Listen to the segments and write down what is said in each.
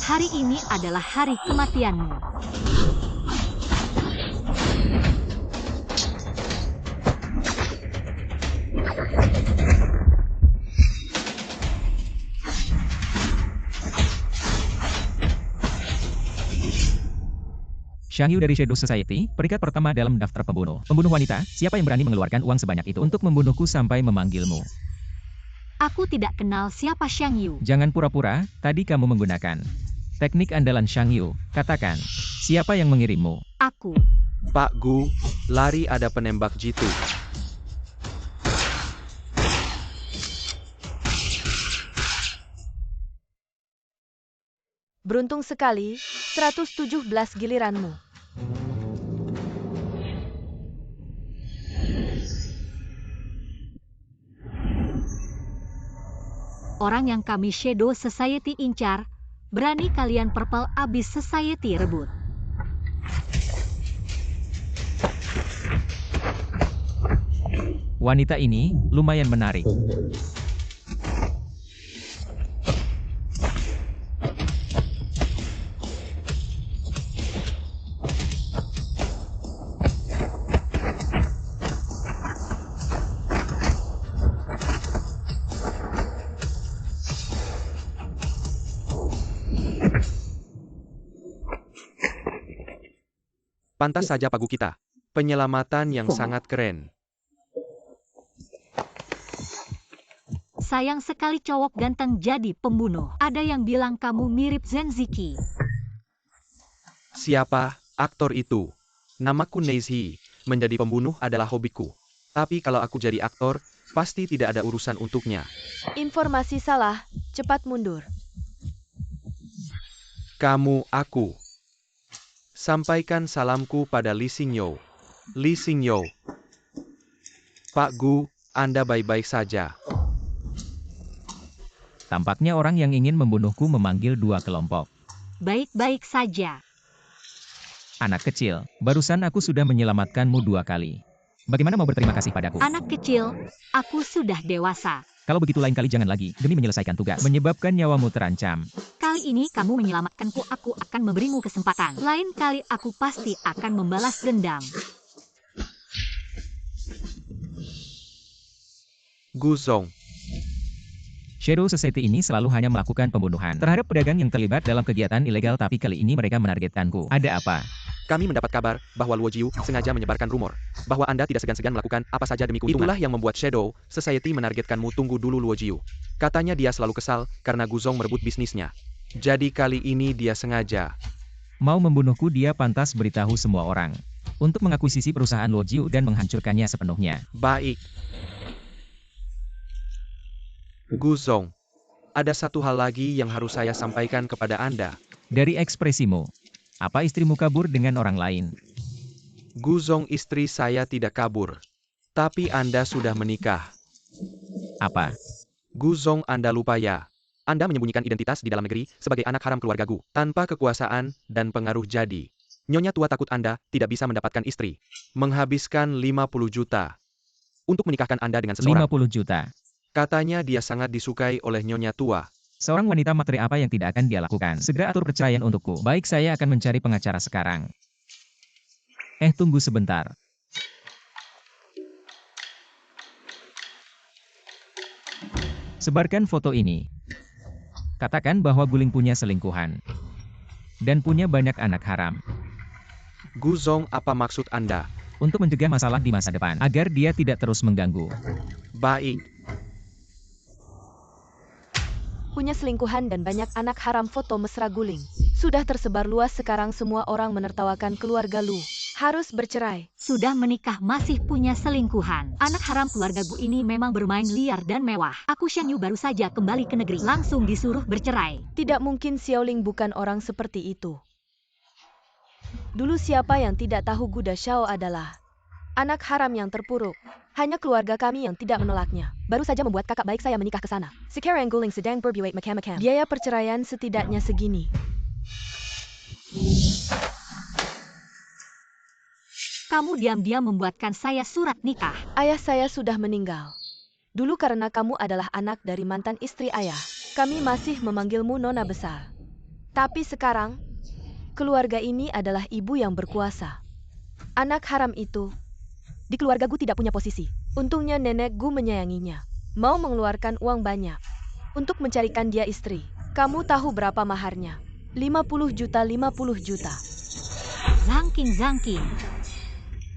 Hari ini adalah hari kematianmu. Xiang Yu dari Shadow Society, peringkat pertama dalam daftar pembunuh. Pembunuh wanita, siapa yang berani mengeluarkan uang sebanyak itu untuk membunuhku sampai memanggilmu? Aku tidak kenal siapa Xiang Yu. Jangan pura-pura, tadi kamu menggunakan teknik andalan Xiang Yu. Katakan, siapa yang mengirimmu? Aku. Pak Gu, lari ada penembak jitu. Beruntung sekali, 117 giliranmu. Orang yang kami Shadow Society incar, berani kalian Purple Abyss Society rebut. Wanita ini lumayan menarik. Pantas saja Pak Gu kita. Penyelamatan yang sangat keren. Sayang sekali cowok ganteng jadi pembunuh. Ada yang bilang kamu mirip Zenziki. Siapa aktor itu? Namaku Neizhi. Menjadi pembunuh adalah hobiku. Tapi kalau aku jadi aktor, pasti tidak ada urusan untuknya. Informasi salah, cepat mundur. Kamu aku. Sampaikan salamku pada Li Xingyo. Li Xingyo. Pak Gu, Anda baik-baik saja. Tampaknya orang yang ingin membunuhku memanggil dua kelompok. Baik-baik saja. Anak kecil, barusan aku sudah menyelamatkanmu 2 kali. Bagaimana mau berterima kasih padaku? Anak kecil, aku sudah dewasa. Kalau begitu lain kali jangan lagi, demi menyelesaikan tugas. Menyebabkan nyawamu terancam. Kali ini kamu menyelamatkanku, aku akan memberimu kesempatan. Lain kali aku pasti akan membalas dendam. Gu Zong. Shadow Society ini selalu hanya melakukan pembunuhan terhadap pedagang yang terlibat dalam kegiatan ilegal, tapi kali ini mereka menargetkanku. Ada apa? Kami mendapat kabar bahwa Luo Jiu sengaja menyebarkan rumor bahwa Anda tidak segan-segan melakukan apa saja demi keuntungan. Itulah yang membuat Shadow Society menargetkanmu. Tunggu dulu Luo Jiu. Katanya dia selalu kesal karena Gu Zong merebut bisnisnya. Jadi kali ini dia sengaja. Mau membunuhku, dia pantas beritahu semua orang untuk mengakuisisi perusahaan Luo Jiu dan menghancurkannya sepenuhnya. Baik. Gu Zong, ada satu hal lagi yang harus saya sampaikan kepada Anda. Dari ekspresimu, apa istrimu kabur dengan orang lain? Gu Zong, istri saya tidak kabur. Tapi Anda sudah menikah. Apa? Gu Zong, Anda lupa ya? Anda menyembunyikan identitas di dalam negeri sebagai anak haram keluarga Gu, tanpa kekuasaan dan pengaruh jadi. Nyonya tua takut Anda tidak bisa mendapatkan istri. Menghabiskan 50 juta untuk menikahkan Anda dengan seseorang. 50 juta. Katanya dia sangat disukai oleh Nyonya tua. Seorang wanita materi apa yang tidak akan dia lakukan? Segera atur perceraian untukku. Baik, saya akan mencari pengacara sekarang. Tunggu sebentar. Sebarkan foto ini. Katakan bahwa Guling punya selingkuhan. Dan punya banyak anak haram. Gu Zong, apa maksud Anda? Untuk mencegah masalah di masa depan, agar dia tidak terus mengganggu. Baik. Punya selingkuhan dan banyak anak haram. Foto mesra Guling sudah tersebar luas, sekarang semua orang menertawakan keluarga Lu. Harus bercerai. Sudah menikah masih punya selingkuhan. Anak haram keluarga Gu ini memang bermain liar dan mewah. Aku Xiang Yu baru saja kembali ke negeri, langsung disuruh bercerai. Tidak mungkin, Xiaoling bukan orang seperti itu. Dulu siapa yang tidak tahu Gu Dashao adalah anak haram yang terpuruk. Hanya keluarga kami yang tidak menolaknya. Baru saja membuat kakak baik saya menikah ke sana. Sekarang Guling sedang berbuat macam-macam. Biaya perceraian setidaknya segini. Kamu diam-diam membuatkan saya surat nikah. Ayah saya sudah meninggal. Dulu karena kamu adalah anak dari mantan istri ayah, kami masih memanggilmu Nona Besar. Tapi sekarang, keluarga ini adalah ibu yang berkuasa. Anak haram itu di keluarga Gu tidak punya posisi. Untungnya nenek Gu menyayanginya. Mau mengeluarkan uang banyak untuk mencarikan dia istri. Kamu tahu berapa maharnya? 50 juta, 50 juta. Zangking.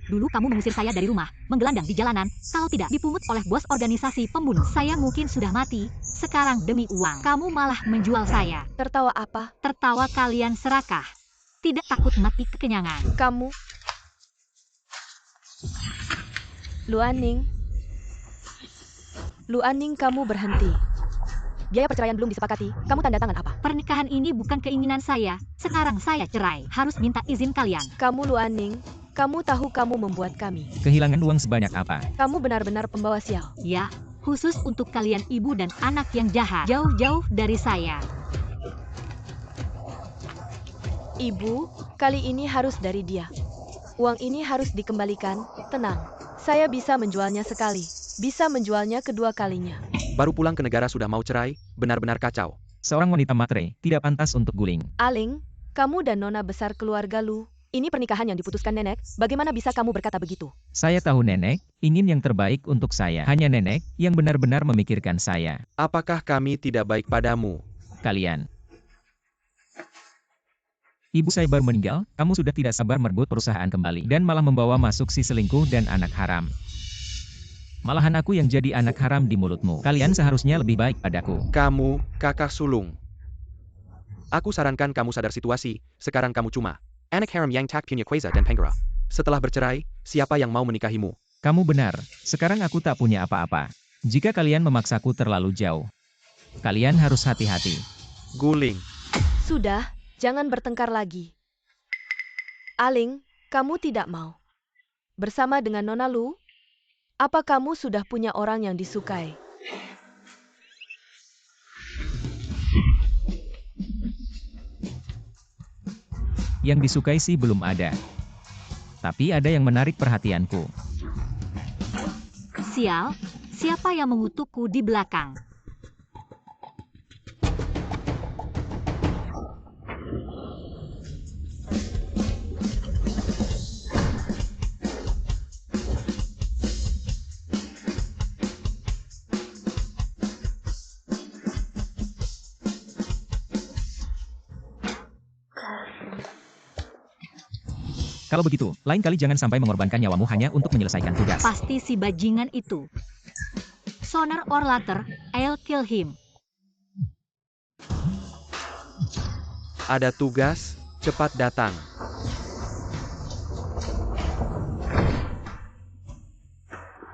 Dulu kamu mengusir saya dari rumah, menggelandang di jalanan, kalau tidak dipungut oleh bos organisasi pembunuh. Saya mungkin sudah mati. Sekarang demi uang, kamu malah menjual saya. Tertawa apa? Tertawa kalian serakah. Tidak takut mati kekenyangan. Kamu. Lu Aning, kamu berhenti. Biaya perceraian belum disepakati, kamu tanda tangan apa? Pernikahan ini bukan keinginan saya. Sekarang saya cerai. Harus minta izin kalian. Kamu Lu Aning, kamu tahu kamu membuat kami. Kehilangan uang sebanyak apa? Kamu benar-benar pembawa sial. Ya, khusus untuk kalian ibu dan anak yang jahat. Jauh-jauh dari saya. Ibu, kali ini harus dari dia. Uang ini harus dikembalikan, tenang. Saya bisa menjualnya sekali, bisa menjualnya kedua kalinya. Baru pulang ke negara sudah mau cerai, benar-benar kacau. Seorang wanita matre tidak pantas untuk guling. Aling, kamu dan nona besar keluarga Lu. Ini pernikahan yang diputuskan nenek, bagaimana bisa kamu berkata begitu? Saya tahu nenek ingin yang terbaik untuk saya. Hanya nenek yang benar-benar memikirkan saya. Apakah kami tidak baik padamu? Kalian. Ibu saya baru meninggal, kamu sudah tidak sabar merebut perusahaan kembali. Dan malah membawa masuk si selingkuh dan anak haram. Malahan aku yang jadi anak haram di mulutmu. Kalian seharusnya lebih baik padaku. Kamu, kakak sulung. Aku sarankan kamu sadar situasi, sekarang kamu cuma anak haram yang tak punya kuasa dan penggara. Setelah bercerai, siapa yang mau menikahimu? Kamu benar, sekarang aku tak punya apa-apa. Jika kalian memaksaku terlalu jauh, kalian harus hati-hati. Guling. Sudah, jangan bertengkar lagi. Aling, kamu tidak mau bersama dengan Nona Lu? Apa kamu sudah punya orang yang disukai? Yang disukai sih belum ada. Tapi ada yang menarik perhatianku. Sial, siapa yang mengutukku di belakang? Kalau begitu, lain kali jangan sampai mengorbankan nyawamu hanya untuk menyelesaikan tugas. Pasti si bajingan itu. Sooner or later, I'll kill him. Ada tugas, cepat datang.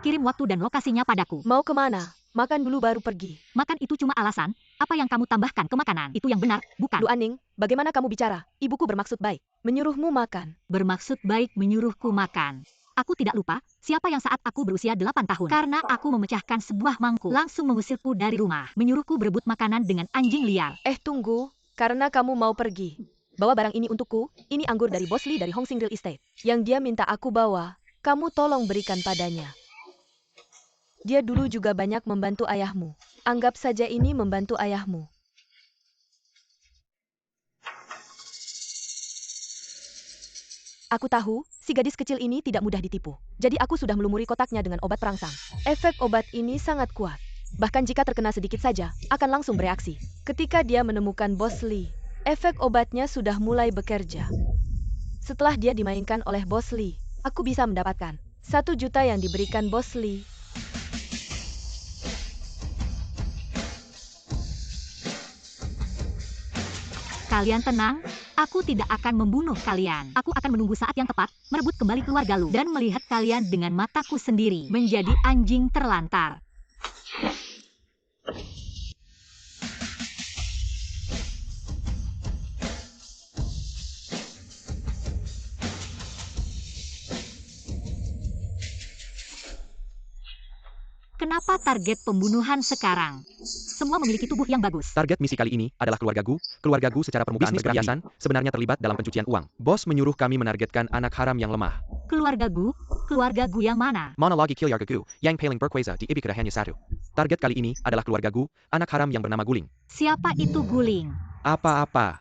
Kirim waktu dan lokasinya padaku. Mau kemana? Makan dulu baru pergi. Makan itu cuma alasan. Apa yang kamu tambahkan ke makanan? Itu yang benar, bukan? Lu Aning, bagaimana kamu bicara? Ibuku bermaksud baik. Menyuruhmu makan. Bermaksud baik menyuruhku makan. Aku tidak lupa, siapa yang saat aku berusia 8 tahun. Karena aku memecahkan sebuah mangkuk, langsung mengusirku dari rumah. Menyuruhku berebut makanan dengan anjing liar. Tunggu, karena kamu mau pergi. Bawa barang ini untukku, ini anggur dari Bos Lee dari Hong Sing Real Estate. Yang dia minta aku bawa, kamu tolong berikan padanya. Dia dulu juga banyak membantu ayahmu. Anggap saja ini membantu ayahmu. Aku tahu, si gadis kecil ini tidak mudah ditipu. Jadi aku sudah melumuri kotaknya dengan obat perangsang. Efek obat ini sangat kuat. Bahkan jika terkena sedikit saja, akan langsung bereaksi. Ketika dia menemukan Bos Lee, efek obatnya sudah mulai bekerja. Setelah dia dimainkan oleh Bos Lee, aku bisa mendapatkan 1 juta yang diberikan Bos Lee. Kalian tenang, aku tidak akan membunuh kalian. Aku akan menunggu saat yang tepat, merebut kembali keluarga Lu, dan melihat kalian dengan mataku sendiri menjadi anjing terlantar. Kenapa target pembunuhan sekarang? Semua memiliki tubuh yang bagus. Target misi kali ini adalah keluarga Gu. Keluarga Gu secara permukaan bisnis perhiasan sebenarnya terlibat dalam pencucian uang. Bos menyuruh kami menargetkan anak haram yang lemah. Keluarga Gu yang mana? Monologi keluarga Gu yang paling berkuasa di Ibikara hanya satu. Target kali ini adalah keluarga Gu, anak haram yang bernama Guling. Siapa itu Guling? Apa-apa.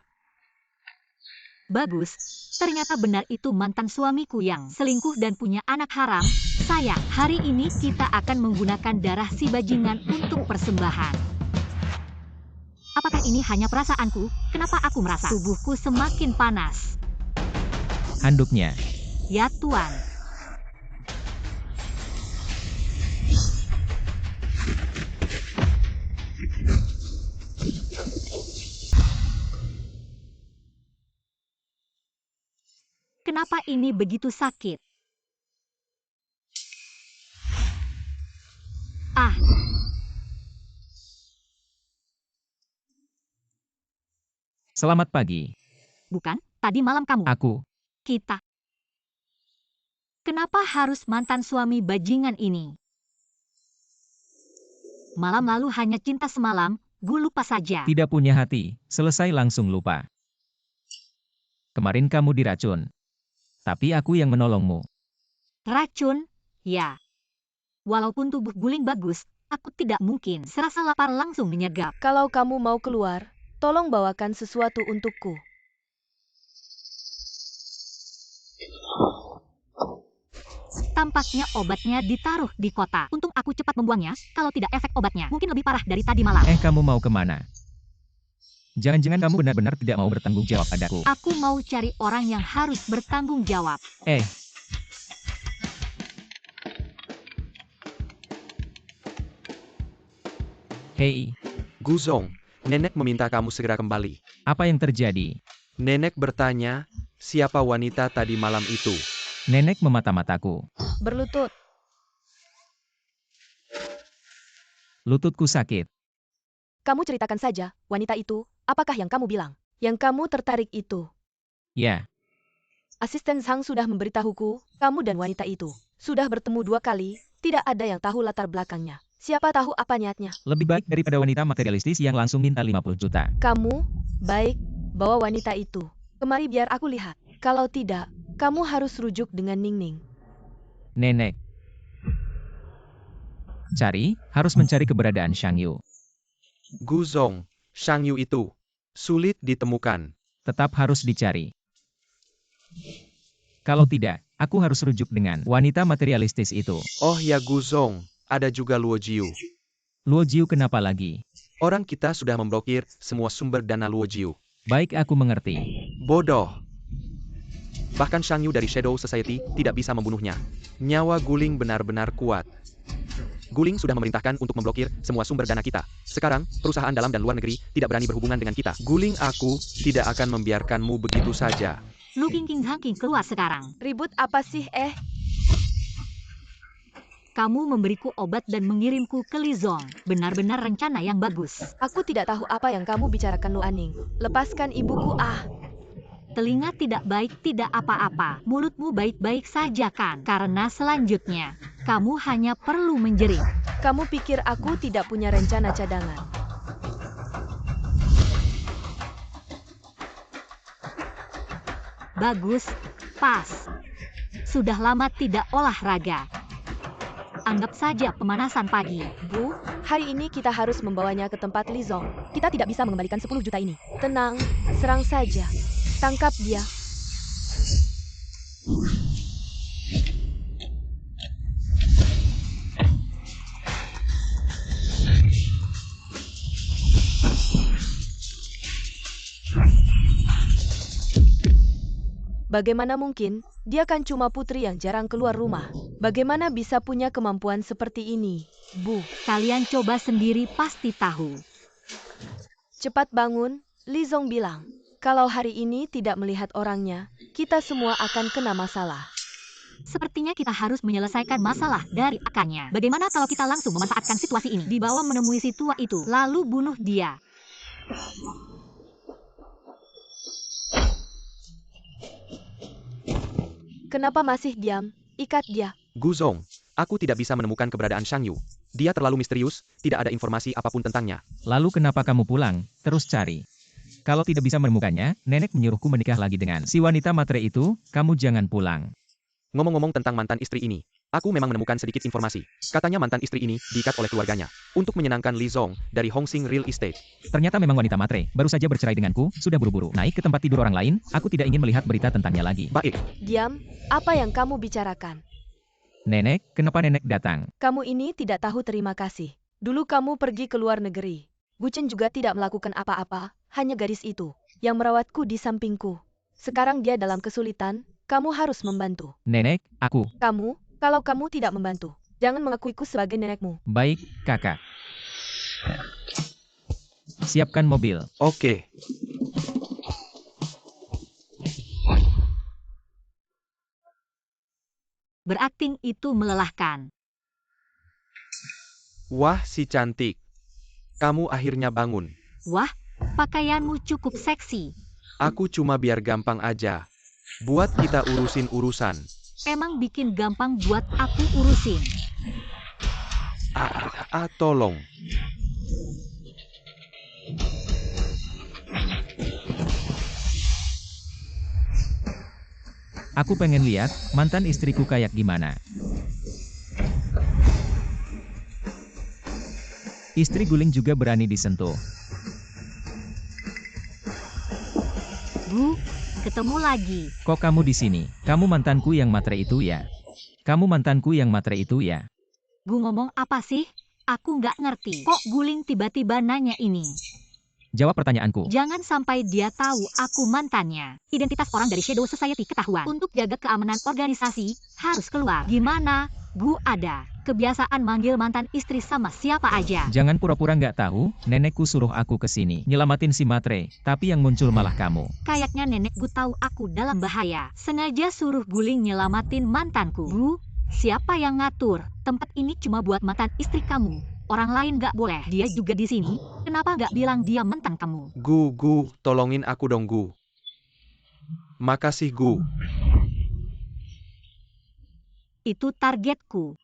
Bagus, ternyata benar itu mantan suamiku yang selingkuh dan punya anak haram. Sayang, hari ini kita akan menggunakan darah si bajingan untuk persembahan. Apakah ini hanya perasaanku? Kenapa aku merasa tubuhku semakin panas? Handuknya. Ya Tuan. Kenapa ini begitu sakit? Ah. Selamat pagi. Bukan, tadi malam kamu. Aku. Kita. Kenapa harus mantan suami bajingan ini? Malam lalu hanya cinta semalam, gue lupa saja. Tidak punya hati, selesai langsung lupa. Kemarin kamu diracun. Tapi aku yang menolongmu. Racun? Ya. Walaupun tubuh guling bagus, aku tidak mungkin serasa lapar langsung menyergap. Kalau kamu mau keluar, tolong bawakan sesuatu untukku. Tampaknya obatnya ditaruh di kota. Untung aku cepat membuangnya, kalau tidak efek obatnya mungkin lebih parah dari tadi malam. Kamu mau kemana? Jangan-jangan kamu benar-benar tidak mau bertanggung jawab padaku. Aku mau cari orang yang harus bertanggung jawab. Hei, Guzong, nenek meminta kamu segera kembali. apa yang terjadi? Nenek bertanya, siapa wanita tadi malam itu? Nenek memata-mataku. Berlutut. Lututku sakit. Kamu ceritakan saja, wanita itu, apakah yang kamu bilang? Yang kamu tertarik itu. Ya, Asisten Sang sudah memberitahuku, kamu dan wanita itu sudah bertemu 2 kali, tidak ada yang tahu latar belakangnya. Siapa tahu apa niatnya? lebih baik daripada wanita materialistis yang langsung minta 50 juta. Kamu, baik, bawa wanita itu. Kemari biar aku lihat. Kalau tidak, kamu harus rujuk dengan Ningning. Nenek. Harus mencari keberadaan Shang Yu. Guzong, Shang Yu itu sulit ditemukan. Tetap harus dicari. Kalau tidak, aku harus rujuk dengan wanita materialistis itu. Oh ya Guzong, ada juga Luo Jiu. Luo Jiu kenapa lagi? Orang kita sudah memblokir semua sumber dana Luo Jiu. Baik, aku mengerti. Bodoh. Bahkan Shang Yu dari Shadow Society tidak bisa membunuhnya. Nyawa Guling benar-benar kuat. Guling sudah memerintahkan untuk memblokir semua sumber dana kita. Sekarang, perusahaan dalam dan luar negeri tidak berani berhubungan dengan kita. Guling, aku tidak akan membiarkanmu begitu saja. Lu King Hangking keluar sekarang. Ribut apa sih Kamu memberiku obat dan mengirimku ke Lizong. Benar-benar rencana yang bagus. Aku tidak tahu apa yang kamu bicarakan Lu Aning. Lepaskan ibuku Telinga tidak baik tidak apa-apa. Mulutmu baik-baik saja kan? Karena selanjutnya, kamu hanya perlu menjerit. Kamu pikir aku tidak punya rencana cadangan? Bagus, pas. Sudah lama tidak olahraga. Anggap saja pemanasan pagi. Bu, hari ini kita harus membawanya ke tempat Lizong. Kita tidak bisa mengembalikan 10 juta ini. Tenang, serang saja. Tangkap dia. Bagaimana mungkin? Dia kan cuma putri yang jarang keluar rumah. Bagaimana bisa punya kemampuan seperti ini? Bu, Kalian coba sendiri pasti tahu. cepat bangun, Lizong bilang. Kalau hari ini tidak melihat orangnya, kita semua akan kena masalah. Sepertinya kita harus menyelesaikan masalah dari akarnya. Bagaimana kalau kita langsung memanfaatkan situasi ini? Dibawa menemui si tua itu, lalu bunuh dia. Kenapa masih diam? Ikat dia. Guzong, aku tidak bisa menemukan keberadaan Shang Yu. Dia terlalu misterius, tidak ada informasi apapun tentangnya. Lalu kenapa kamu pulang, terus cari? Kalau tidak bisa menemukannya, nenek menyuruhku menikah lagi dengan si wanita matre itu, kamu jangan pulang. Ngomong-ngomong tentang mantan istri ini, Aku memang menemukan sedikit informasi. Katanya mantan istri ini diikat oleh keluarganya untuk menyenangkan Li Zong dari Hongsing Real Estate. Ternyata memang wanita matre, baru saja bercerai denganku, sudah buru-buru naik ke tempat tidur orang lain, aku tidak ingin melihat berita tentangnya lagi. Baik, Diam, apa yang kamu bicarakan? Nenek, kenapa nenek datang? Kamu ini tidak tahu terima kasih. Dulu kamu pergi ke luar negeri. Bu Chen juga tidak melakukan apa-apa, hanya gadis itu yang merawatku di sampingku. Sekarang dia dalam kesulitan, kamu harus membantu. Nenek, aku. Kalau kamu tidak membantu, jangan mengakuiku sebagai nenekmu. Baik, kakak. Siapkan mobil. oke. Berakting itu melelahkan. Wah, si cantik. Kamu akhirnya bangun. Wah, pakaianmu cukup seksi. Aku cuma biar gampang aja. Buat kita urusin urusan. Emang bikin gampang buat aku urusin. Tolong. Aku pengen lihat, mantan istriku kayak gimana. Istri guling juga berani disentuh. Bu, ketemu lagi. Kok kamu di sini? Kamu mantanku yang matre itu ya? Kamu mantanku yang matre itu ya? Gu ngomong apa sih? Aku nggak ngerti. Kok Guling tiba-tiba nanya ini? Jawab pertanyaanku. Jangan sampai dia tahu aku mantannya. Identitas orang dari Shadow Society ketahuan. Untuk jaga keamanan organisasi, harus keluar. Gimana? Gu ada kebiasaan manggil mantan istri sama siapa aja. Jangan pura-pura nggak tahu, nenekku suruh aku ke sini. Nyelamatin si matre, tapi yang muncul malah kamu. Kayaknya nenek Gu tahu aku dalam bahaya. Sengaja suruh Guling nyelamatin mantanku. Gu, siapa yang ngatur? Tempat ini cuma buat mantan istri kamu. Orang lain nggak boleh. Dia juga di sini. Kenapa nggak bilang dia mantan kamu? Gu, tolongin aku dong, Gu. Makasih, Gu. Itu targetku.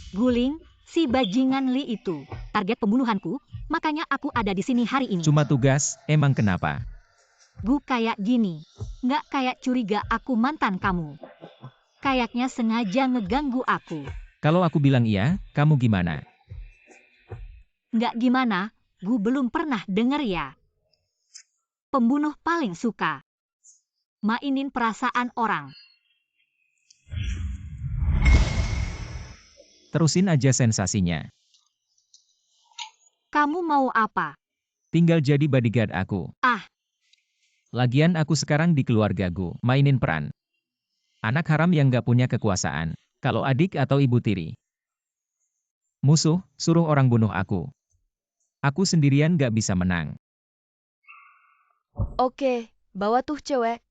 Guling, si bajingan Li itu target pembunuhanku, makanya aku ada di sini hari ini. Cuma tugas, emang kenapa? Gu kayak gini, nggak kayak curiga aku mantan kamu. Kayaknya sengaja ngeganggu aku. Kalau aku bilang iya, kamu gimana? Nggak gimana, Gu belum pernah denger ya. Pembunuh paling suka mainin perasaan orang. Terusin aja sensasinya. Kamu mau apa? Tinggal jadi bodyguard aku. Ah. Lagian aku sekarang di keluarga Gu, mainin peran anak haram yang gak punya kekuasaan. Kalau adik atau ibu tiri musuh, suruh orang bunuh aku. Aku sendirian gak bisa menang. Oke, bawa tuh cewek.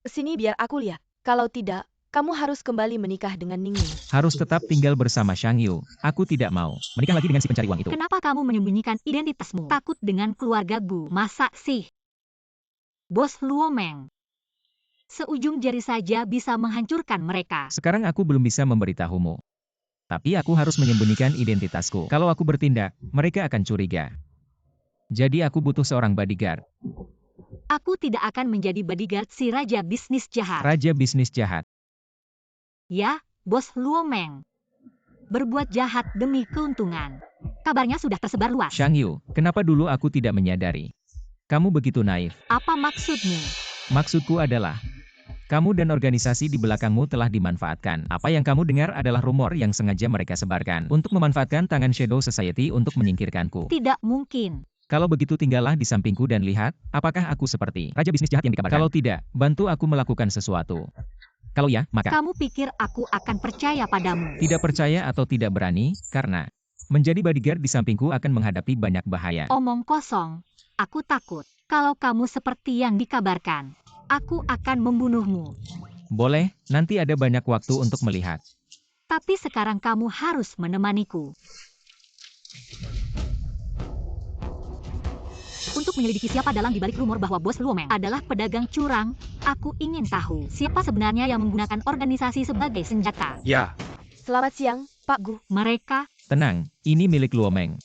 Kesini biar aku lihat. Kalau tidak, kamu harus kembali menikah dengan Ningning. Harus tetap tinggal bersama Shang Yu. Aku tidak mau menikah lagi dengan si pencari uang itu. Kenapa kamu menyembunyikan identitasmu? Takut dengan keluarga Gu? Masa sih? Bos Luomeng. Seujung jari saja bisa menghancurkan mereka. Sekarang aku belum bisa memberitahumu. Tapi aku harus menyembunyikan identitasku. Kalau aku bertindak, mereka akan curiga. Jadi aku butuh seorang bodyguard. Aku tidak akan menjadi bodyguard si raja bisnis jahat. Raja bisnis jahat. Ya, Bos Luomeng. Berbuat jahat demi keuntungan. Kabarnya sudah tersebar luas. Shang Yu, kenapa dulu aku tidak menyadari? Kamu begitu naif. Apa maksudmu? Maksudku adalah, kamu dan organisasi di belakangmu telah dimanfaatkan. Apa yang kamu dengar adalah rumor yang sengaja mereka sebarkan untuk memanfaatkan tangan Shadow Society untuk menyingkirkanku. Tidak mungkin. Kalau begitu tinggallah di sampingku dan lihat, apakah aku seperti raja bisnis jahat yang dikabarkan. Kalau tidak, bantu aku melakukan sesuatu. Kalau ya, maka Kamu pikir aku akan percaya padamu? tidak percaya atau tidak berani, karena menjadi bodyguard di sampingku akan menghadapi banyak bahaya. Omong kosong. Aku takut. Kalau kamu seperti yang dikabarkan, aku akan membunuhmu. Boleh, nanti ada banyak waktu untuk melihat. Tapi sekarang kamu harus menemaniku. Untuk menyelidiki siapa dalang di balik rumor bahwa Bos Luomeng adalah pedagang curang, aku ingin tahu siapa sebenarnya yang menggunakan organisasi sebagai senjata. Ya, Selamat siang, Pak Gu. Mereka, Tenang, ini milik Luomeng.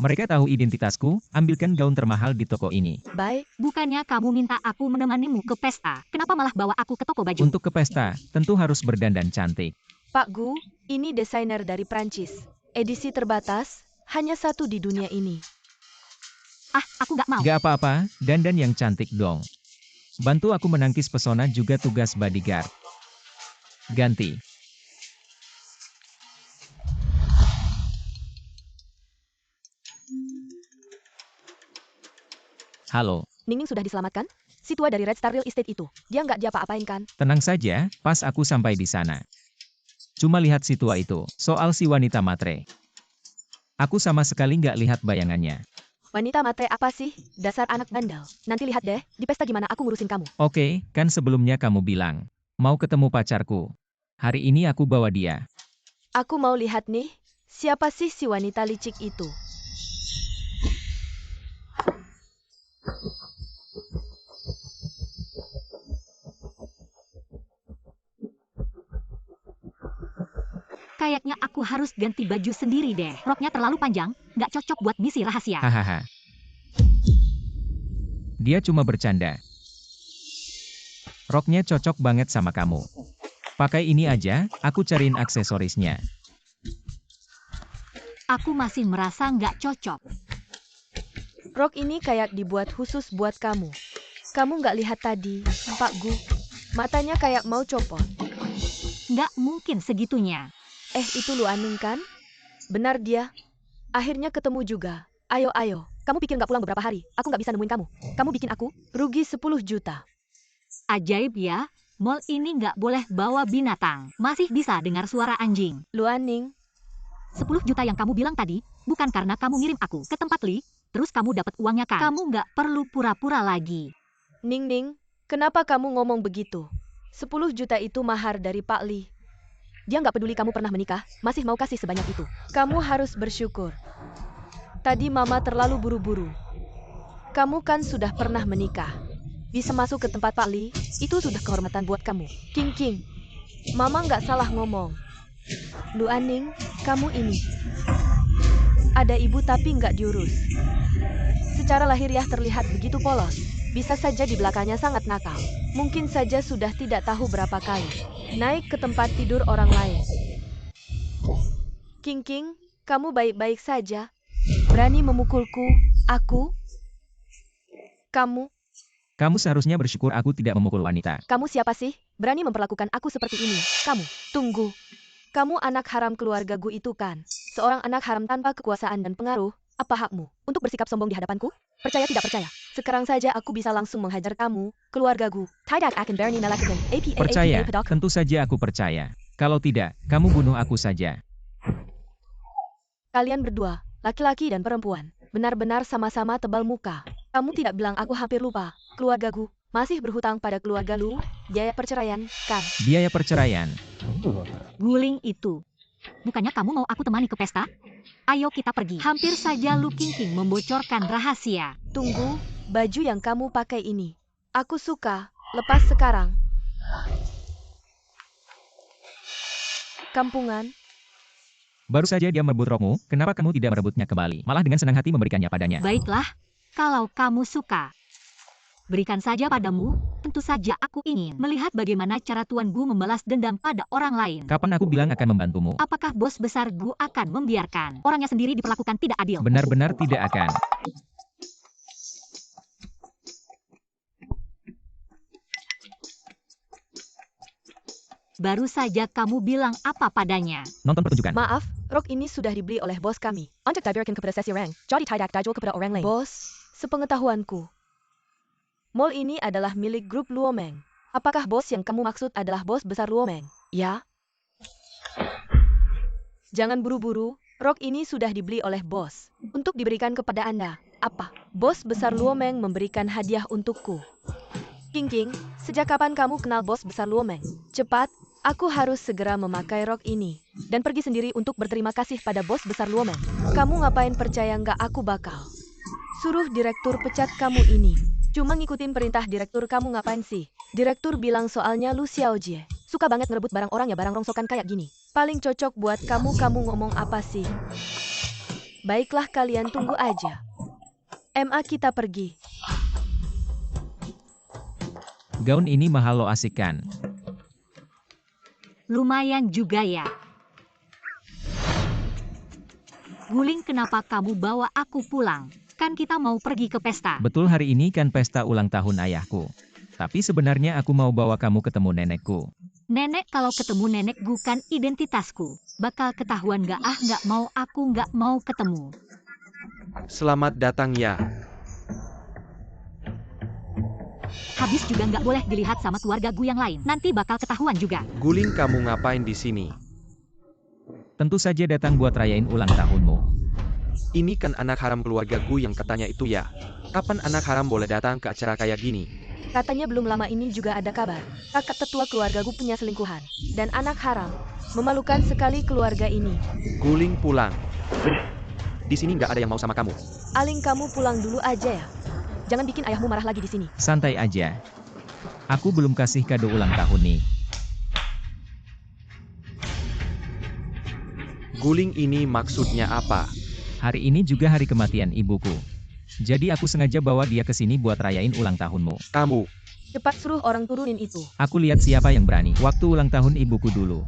Mereka tahu identitasku, ambilkan gaun termahal di toko ini. Baik, Bukannya kamu minta aku menemanimu ke pesta, kenapa malah bawa aku ke toko baju? Untuk ke pesta, tentu harus berdandan cantik. Pak Gu, ini desainer dari Prancis. Edisi terbatas, hanya satu di dunia ini. Ah, aku nggak mau. Gak apa-apa, dandan yang cantik dong. Bantu aku menangkis pesona juga tugas bodyguard. Ganti. Halo, Ningning sudah diselamatkan? Si tua dari Red Star Real Estate itu, dia nggak diapa-apain kan? tenang saja, pas aku sampai di sana. Cuma lihat si tua itu, soal si wanita matre. Aku sama sekali nggak lihat bayangannya. Wanita matre apa sih? Dasar anak bandel. Nanti lihat deh, di pesta gimana aku ngurusin kamu. Oke, kan sebelumnya kamu bilang, mau ketemu pacarku. Hari ini aku bawa dia. Aku mau lihat nih, siapa sih si wanita licik itu? Kayaknya aku harus ganti baju sendiri deh. Roknya terlalu panjang, nggak cocok buat misi rahasia. Hahaha. Dia cuma bercanda. Roknya cocok banget sama kamu. Pakai ini aja, aku cariin aksesorisnya. Aku masih merasa nggak cocok. Rok ini kayak dibuat khusus buat kamu. Kamu nggak lihat tadi, Pak Gu? Matanya kayak mau copot. Nggak mungkin segitunya. Itu Lu Aning kan? Benar dia. Akhirnya ketemu juga. Ayo, kamu pikir nggak pulang beberapa hari? Aku nggak bisa nemuin kamu. Kamu bikin aku rugi 10 juta. Ajaib ya, mall ini nggak boleh bawa binatang. Masih bisa dengar suara anjing. Lu Aning, 10 juta yang kamu bilang tadi, bukan karena kamu ngirim aku ke tempat Li, terus kamu dapat uangnya kan? Kamu nggak perlu pura-pura lagi. Ning, kenapa kamu ngomong begitu? 10 juta itu mahar dari Pak Li. Dia nggak peduli kamu pernah menikah, masih mau kasih sebanyak itu. Kamu harus bersyukur. Tadi Mama terlalu buru-buru. Kamu kan sudah pernah menikah. Bisa masuk ke tempat Pak Li, itu sudah kehormatan buat kamu. King, Mama nggak salah ngomong. Lu Aning, kamu ini. Ada ibu tapi nggak diurus. Secara lahiriah terlihat begitu polos. Bisa saja di belakangnya sangat nakal. Mungkin saja sudah tidak tahu berapa kali naik ke tempat tidur orang lain. King, kamu baik-baik saja? Berani memukulku, aku? Kamu Seharusnya bersyukur aku tidak memukul wanita. Kamu siapa sih? Berani memperlakukan aku seperti ini. Kamu, tunggu. Kamu anak haram keluarga Gu itu kan? Seorang anak haram tanpa kekuasaan dan pengaruh. Apa hakmu untuk bersikap sombong di hadapanku? Percaya tidak percaya? Sekarang saja aku bisa langsung menghajar kamu, keluarga Gu. Tidak akan berani melakukan apa. Percaya, tentu saja aku percaya. Kalau tidak, kamu bunuh aku saja. Kalian berdua, laki-laki dan perempuan, benar-benar sama-sama tebal muka. Kamu tidak bilang aku hampir lupa. Keluarga Gu masih berhutang pada keluarga Lu, biaya perceraian, kan? Biaya perceraian. Guling itu. Bukannya kamu mau aku temani ke pesta? Ayo kita pergi. Hampir saja Lu King membocorkan rahasia. Tunggu, baju yang kamu pakai ini. Aku suka, lepas sekarang. Kampungan, Baru saja dia merebut rokmu, kenapa kamu tidak merebutnya kembali? Malah dengan senang hati memberikannya padanya. Baiklah, kalau kamu suka. Berikan saja padamu, tentu saja aku ingin melihat bagaimana cara Tuan Gu membalas dendam pada orang lain. Kapan aku bilang akan membantumu? Apakah bos besar Gu akan membiarkan orangnya sendiri diperlakukan tidak adil? Benar-benar tidak akan. Baru saja kamu bilang apa padanya. Nonton pertunjukan. maaf, rok ini sudah dibeli oleh bos kami. Untuk diberikan kepada seseorang, jadi tidak dijual kepada orang lain. Bos, sepengetahuanku, mall ini adalah milik grup Luomeng. Apakah bos yang kamu maksud adalah bos besar Luomeng? Ya? Jangan buru-buru, rok ini sudah dibeli oleh bos. Untuk diberikan kepada Anda. Apa? Bos besar Luomeng memberikan hadiah untukku. King, sejak kapan kamu kenal bos besar Luomeng? Cepat, aku harus segera memakai rok ini. Dan pergi sendiri untuk berterima kasih pada bos besar Luomeng. Kamu ngapain percaya nggak aku bakal? Suruh direktur pecat kamu ini. Cuma ngikutin perintah direktur kamu ngapain sih? Direktur bilang soalnya Lu Xiaojie suka banget ngerebut barang orang ya barang rongsokan kayak gini. Paling cocok buat kamu ngomong apa sih? Baiklah kalian tunggu aja. MA kita pergi. Gaun ini mahal lo asik kan? Lumayan juga ya. Guling, kenapa kamu bawa aku pulang? Kan kita mau pergi ke pesta. Betul, hari ini kan pesta ulang tahun ayahku. Tapi sebenarnya aku mau bawa kamu ketemu nenekku. Nenek, kalau ketemu nenek bukan identitasku. Bakal ketahuan gak? Aku nggak mau ketemu. Selamat datang ya. Habis juga nggak boleh dilihat sama keluarga gue yang lain. Nanti bakal ketahuan juga. Guling, kamu ngapain di sini? Tentu saja datang buat rayain ulang tahunmu. Ini kan anak haram keluarga gue yang katanya itu ya. Kapan anak haram boleh datang ke acara kayak gini? Katanya belum lama ini juga ada kabar. Kakak tetua keluargaku punya selingkuhan. Dan anak haram. Memalukan sekali keluarga ini. Guling, pulang. Di sini nggak ada yang mau sama kamu. Aling, kamu pulang dulu aja ya. Jangan bikin ayahmu marah lagi di sini. Santai aja. Aku belum kasih kado ulang tahun nih. Guling, ini maksudnya apa? Hari ini juga hari kematian ibuku. Jadi aku sengaja bawa dia ke sini buat rayain ulang tahunmu. Kamu. Cepat suruh orang turunin itu. Aku lihat siapa yang berani. Waktu ulang tahun ibuku dulu.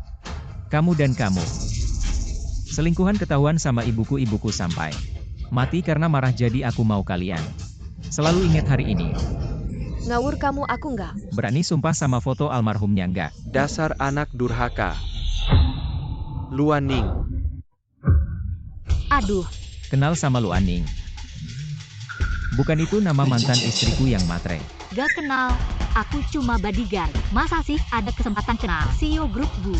Kamu dan kamu. Selingkuhan ketahuan sama ibuku sampai mati karena marah, jadi aku mau kalian selalu ingat hari ini. Ngawur kamu, aku nggak. Berani sumpah sama foto almarhumnya nggak? Dasar anak durhaka. Luaning. Aduh, Kenal sama Lu Aning? Bukan itu nama mantan istriku yang matre. gak kenal. Aku cuma bodyguard. Masa sih ada kesempatan kenal CEO grup gue?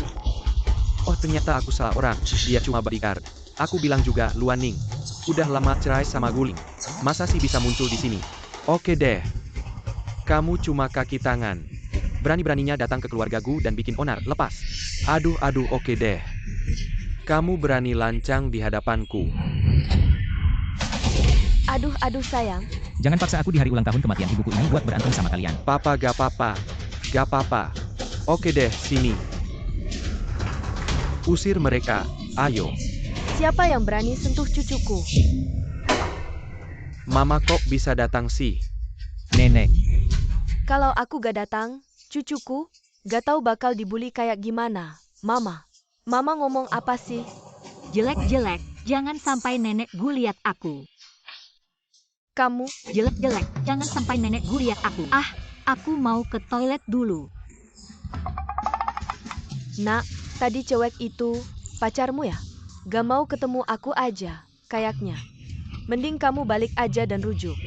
Oh, ternyata aku salah orang. Dia cuma bodyguard. Aku bilang juga Luaning. Udah lama cerai sama Guling. Masa sih bisa muncul di sini? Oke deh. Kamu cuma kaki tangan. Berani-beraninya datang ke keluarga gue dan bikin onar. Lepas. Aduh, oke deh. Kamu berani lancang di hadapanku. Aduh sayang. Jangan paksa aku di hari ulang tahun kematian ibuku ini buat berantem sama kalian. Papa, gak apa-apa. Gak apa-apa. Oke deh, sini. Usir mereka. Ayo. Siapa yang berani sentuh cucuku? Mama kok bisa datang sih? Nenek, Kalau aku gak datang, cucuku gak tahu bakal dibully kayak gimana. Mama ngomong apa sih? Jelek-jelek, jangan sampai nenek gue lihat aku. Kamu Jelek-jelek, jangan sampai nenek gue lihat aku. Ah, aku mau ke toilet dulu. Nak, tadi cewek itu pacarmu ya? Gak mau ketemu aku aja, kayaknya. Mending kamu balik aja dan rujuk.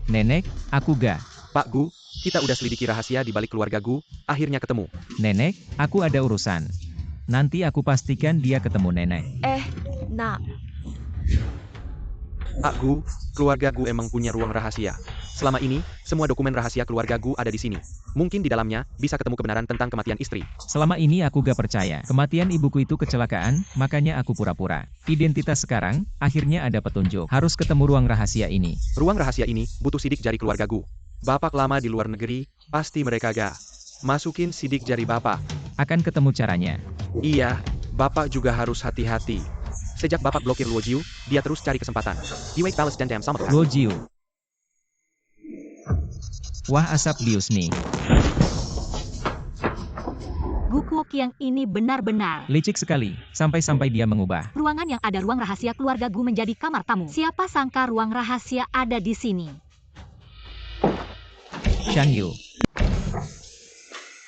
nenek, aku gak. Pak Gu, kita udah selidiki rahasia di balik keluarga Gu, akhirnya ketemu. Nenek, aku ada urusan. Nanti aku pastikan dia ketemu nenek. Nak, Pak Gu, keluarga Gu emang punya ruang rahasia. Selama ini, semua dokumen rahasia keluarga Gu ada di sini. Mungkin di dalamnya, bisa ketemu kebenaran tentang kematian istri. Selama ini aku gak percaya. Kematian ibuku itu kecelakaan, makanya aku pura-pura. Identitas sekarang, akhirnya ada petunjuk. Harus ketemu ruang rahasia ini. Ruang rahasia ini, butuh sidik jari keluarga Gu. Bapak lama di luar negeri, pasti mereka gak. Masukin sidik jari Bapak. Akan ketemu caranya. Iya, Bapak juga harus hati-hati. Sejak Bapak blokir Luo Jiu, dia terus cari kesempatan. Iwake Palace dan Dam sama Luo Jiu. Wah, asap bius nih. Gukuk yang ini benar-benar. Licik sekali, sampai-sampai dia mengubah. Ruangan yang ada ruang rahasia keluarga gue menjadi kamar tamu. Siapa sangka ruang rahasia ada di sini? Shan Yu.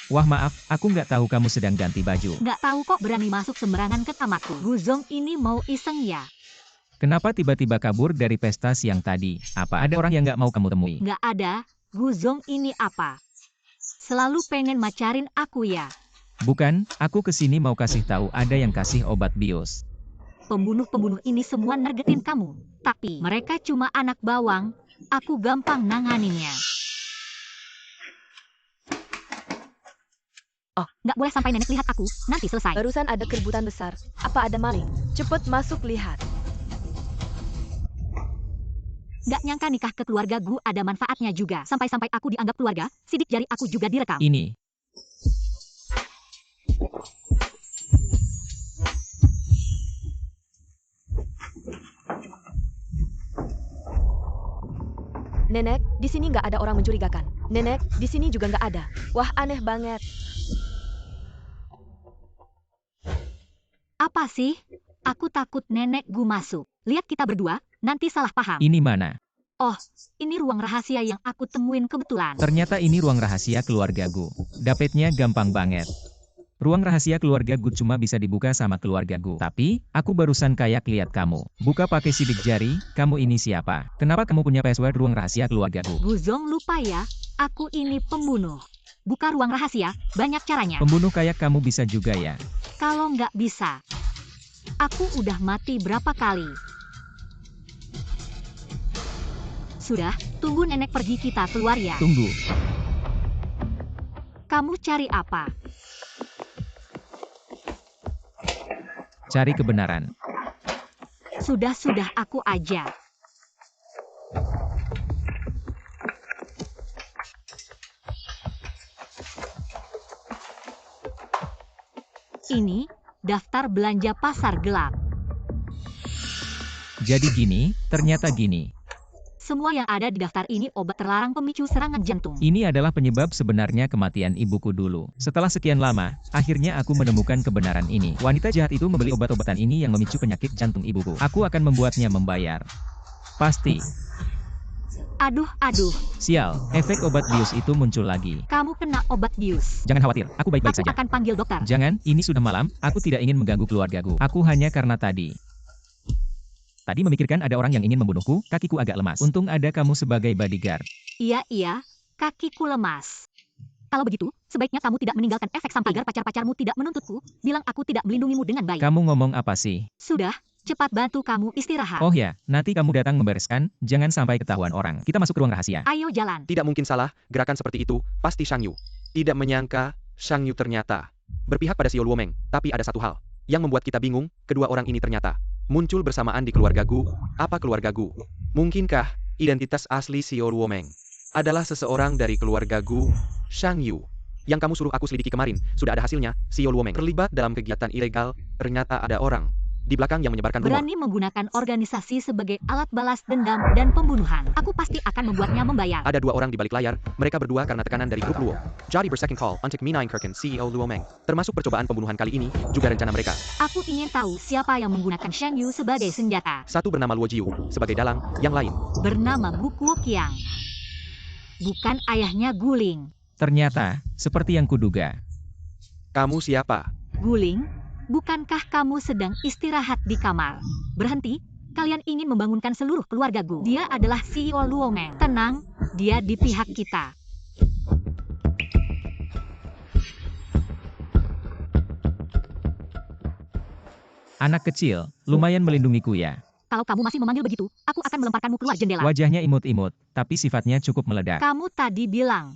Wah, maaf, aku nggak tahu kamu sedang ganti baju. Nggak tahu kok berani masuk sembarangan ke kamarku. Guzong ini mau iseng ya? Kenapa tiba-tiba kabur dari pesta siang tadi? Apa ada orang yang nggak mau kamu temui? Nggak ada. Guzong ini apa? Selalu pengen macarin aku ya? Bukan, aku kesini mau kasih tahu ada yang kasih obat bius. Pembunuh-pembunuh ini semua nergetin kamu. Tapi mereka cuma anak bawang. Aku gampang nanganinnya. Oh, nggak boleh sampai nenek lihat aku. Nanti selesai. barusan ada keributan besar. Apa ada maling? Cepet masuk lihat. Nggak nyangka nikah ke keluarga gue ada manfaatnya juga. Sampai-sampai aku dianggap keluarga, sidik jari aku juga direkam. Ini. Nenek, di sini nggak ada orang mencurigakan. Nenek, di sini juga nggak ada. Wah, aneh banget. Apa sih? Aku takut nenek Gu masuk. Lihat kita berdua, nanti salah paham. Ini mana? Oh, ini ruang rahasia yang aku temuin kebetulan. Ternyata ini ruang rahasia keluarga Gu. Dapetnya gampang banget. Ruang rahasia keluarga Gu cuma bisa dibuka sama keluarga Gu. Tapi, aku barusan kayak lihat kamu. Buka pakai sidik jari, kamu ini siapa? Kenapa kamu punya password ruang rahasia keluarga Gu? Guzong lupa ya, aku ini pembunuh. Buka ruang rahasia, banyak caranya. Pembunuh kayak kamu bisa juga ya? Kalau nggak bisa, aku udah mati berapa kali. Sudah, tunggu nenek pergi kita keluar ya. Tunggu. Kamu cari apa? Cari kebenaran. Sudah aku aja. Ini, daftar belanja pasar gelap. Jadi gini, ternyata gini. Semua yang ada di daftar ini obat terlarang pemicu serangan jantung. Ini adalah penyebab sebenarnya kematian ibuku dulu. Setelah sekian lama, akhirnya aku menemukan kebenaran ini. Wanita jahat itu membeli obat-obatan ini yang memicu penyakit jantung ibuku. Aku akan membuatnya membayar. Pasti. Aduh. Sial, efek obat bius itu muncul lagi. Kamu kena obat bius. Jangan khawatir, aku baik-baik Aku saja. akan panggil dokter. Jangan, ini sudah malam, aku tidak ingin mengganggu keluargaku. Aku hanya karena tadi memikirkan ada orang yang ingin membunuhku, kakiku agak lemas. Untung ada kamu sebagai bodyguard. Iya, kakiku lemas. Kalau begitu, sebaiknya kamu tidak meninggalkan efek samping agar pacar-pacarmu tidak menuntutku. Bilang aku tidak melindungimu dengan baik. Kamu ngomong apa sih? Sudah, cepat bantu kamu istirahat. Oh ya, nanti kamu datang membereskan, jangan sampai ketahuan orang. Kita masuk ke ruang rahasia. Ayo jalan. Tidak mungkin salah, gerakan seperti itu, pasti Shang Yu. Tidak menyangka, Shang Yu ternyata berpihak pada Xiao Luomeng, tapi ada satu hal yang membuat kita bingung, kedua orang ini ternyata muncul bersamaan di keluarga Gu. Apa keluarga Gu? Mungkinkah identitas asli Xiao Luomeng adalah seseorang dari keluarga Gu, Shang Yu? Yang kamu suruh aku selidiki kemarin, sudah ada hasilnya, Xiao Luomeng terlibat dalam kegiatan ilegal, ternyata ada orang di belakang yang menyebarkan rumor. Berani menggunakan organisasi sebagai alat balas dendam dan pembunuhan. Aku pasti akan membuatnya membayar. Ada dua orang di balik layar, mereka berdua karena tekanan dari grup Luo. Jadi bersecond call untuk menaikkan CEO Luomeng. Termasuk percobaan pembunuhan kali ini, juga rencana mereka. Aku ingin tahu siapa yang menggunakan Shang Yu sebagai senjata. Satu bernama Luo Jiu, sebagai dalang, yang lain Bernama Gu Kuoqiang. Bukan ayahnya Guling. Ternyata, seperti yang kuduga. kamu siapa? Guling, bukankah kamu sedang istirahat di kamar? Berhenti, kalian ingin membangunkan seluruh keluarga Gu. Dia adalah CEO Luomeng. Tenang, dia di pihak kita. Anak kecil, lumayan melindungiku ya. Kalau kamu masih memanggil begitu, aku akan melemparkanmu keluar jendela. Wajahnya imut-imut, tapi sifatnya cukup meledak. Kamu tadi bilang.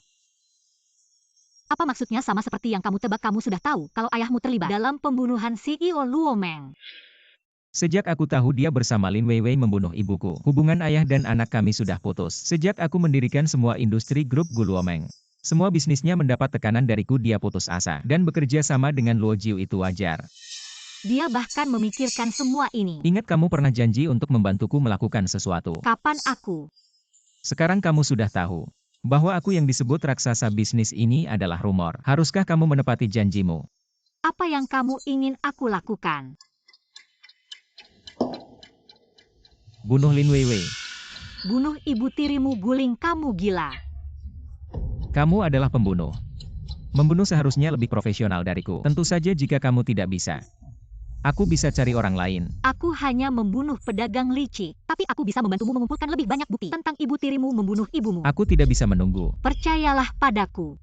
Apa maksudnya sama seperti yang kamu tebak? Kamu sudah tahu kalau ayahmu terlibat dalam pembunuhan CEO Luomeng. Sejak aku tahu dia bersama Lin Weiwei membunuh ibuku, hubungan ayah dan anak kami sudah putus. Sejak aku mendirikan semua industri grup Gu Luomeng, semua bisnisnya mendapat tekanan dariku. Dia putus asa dan bekerja sama dengan Luo Jiu itu wajar. Dia bahkan memikirkan semua ini. Ingat kamu pernah janji untuk membantuku melakukan sesuatu. Kapan aku? Sekarang kamu sudah tahu bahwa aku yang disebut raksasa bisnis ini adalah rumor. Haruskah kamu menepati janjimu? Apa yang kamu ingin aku lakukan? Bunuh Lin Weiwei. Bunuh ibu tirimu. Guling, kamu gila. Kamu adalah pembunuh. Membunuh seharusnya lebih profesional dariku. Tentu saja jika kamu tidak bisa, aku bisa cari orang lain. Aku hanya membunuh pedagang licik, tapi aku bisa membantumu mengumpulkan lebih banyak bukti tentang ibu tirimu membunuh ibumu. Aku tidak bisa menunggu. Percayalah padaku.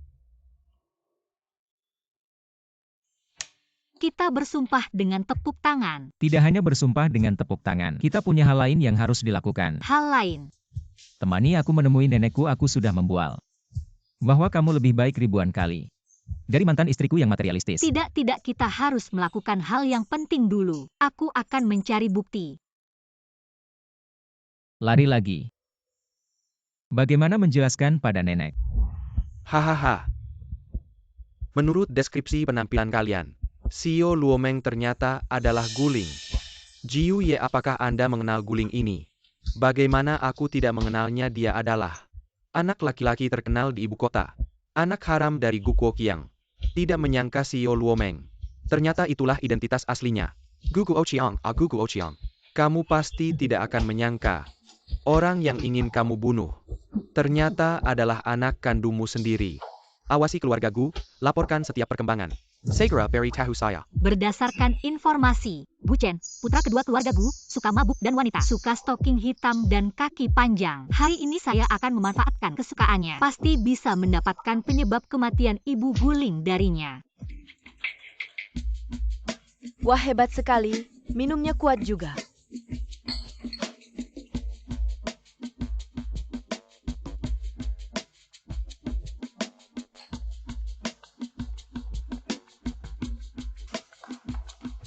Kita bersumpah dengan tepuk tangan. Tidak hanya bersumpah dengan tepuk tangan. Kita punya hal lain yang harus dilakukan. Hal lain. Temani aku menemui nenekku. Aku sudah membual bahwa kamu lebih baik ribuan kali dari mantan istriku yang materialistis. Tidak, kita harus melakukan hal yang penting dulu. Aku akan mencari bukti. Lari lagi. Bagaimana menjelaskan pada nenek? Hahaha. Menurut deskripsi penampilan kalian, CEO Luomeng ternyata adalah Guling. Jiu Ye, apakah Anda mengenal Guling ini? Bagaimana aku tidak mengenalnya? Dia adalah anak laki-laki terkenal di ibu kota. Anak haram dari Gu Kuoqiang. Tidak menyangka Xiao Luomeng. Ternyata itulah identitas aslinya. Gu Kuoqiang, Gu Kuoqiang. Kamu pasti tidak akan menyangka. Orang yang ingin kamu bunuh. Ternyata adalah anak kandungmu sendiri. Awasi keluarga Gu, laporkan setiap perkembangan. Segera beri tahu saya. Berdasarkan informasi, Bu Chen, putra kedua keluarga Gu, suka mabuk dan wanita, suka stoking hitam dan kaki panjang. Hari ini saya akan memanfaatkan kesukaannya. Pasti bisa mendapatkan penyebab kematian Ibu Guling darinya. Wah, hebat sekali. Minumnya kuat juga.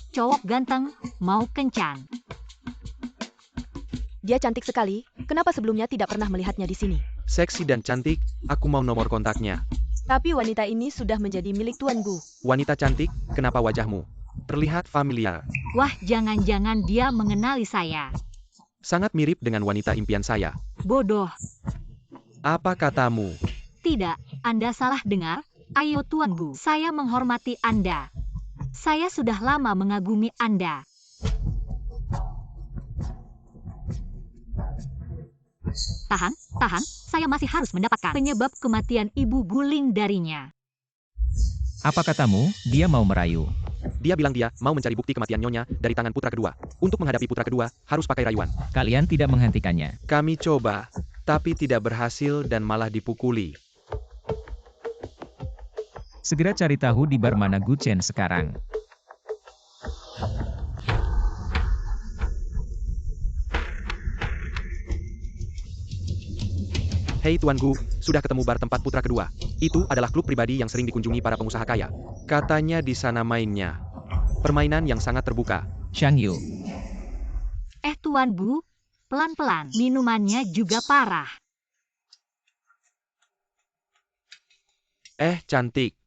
Cowok ganteng, mau kencan. Dia cantik sekali. Kenapa sebelumnya tidak pernah melihatnya di sini? Seksi dan cantik, aku mau nomor kontaknya. Tapi wanita ini sudah menjadi milik Tuan Gu. Wanita cantik, kenapa wajahmu terlihat familiar? Wah, jangan-jangan dia mengenali saya. Sangat mirip dengan wanita impian saya. Bodoh. Apa katamu? Tidak, Anda salah dengar. Ayo Tuan Gu, saya menghormati Anda. Saya sudah lama mengagumi Anda. Tahan, saya masih harus mendapatkan penyebab kematian Ibu Guling darinya. Apa katamu? Dia mau merayu. Dia bilang dia mau mencari bukti kematian Nyonya dari tangan putra kedua. Untuk menghadapi putra kedua, harus pakai rayuan. Kalian tidak menghentikannya. Kami coba, tapi tidak berhasil dan malah dipukuli. Segera cari tahu di bar mana Gu Chen sekarang. Hei Tuan Gu, sudah ketemu bar tempat putra kedua. Itu adalah klub pribadi yang sering dikunjungi para pengusaha kaya. Katanya di sana mainnya. Permainan yang sangat terbuka. Shang Yu. Tuan Gu, pelan-pelan. Minumannya juga parah. Cantik.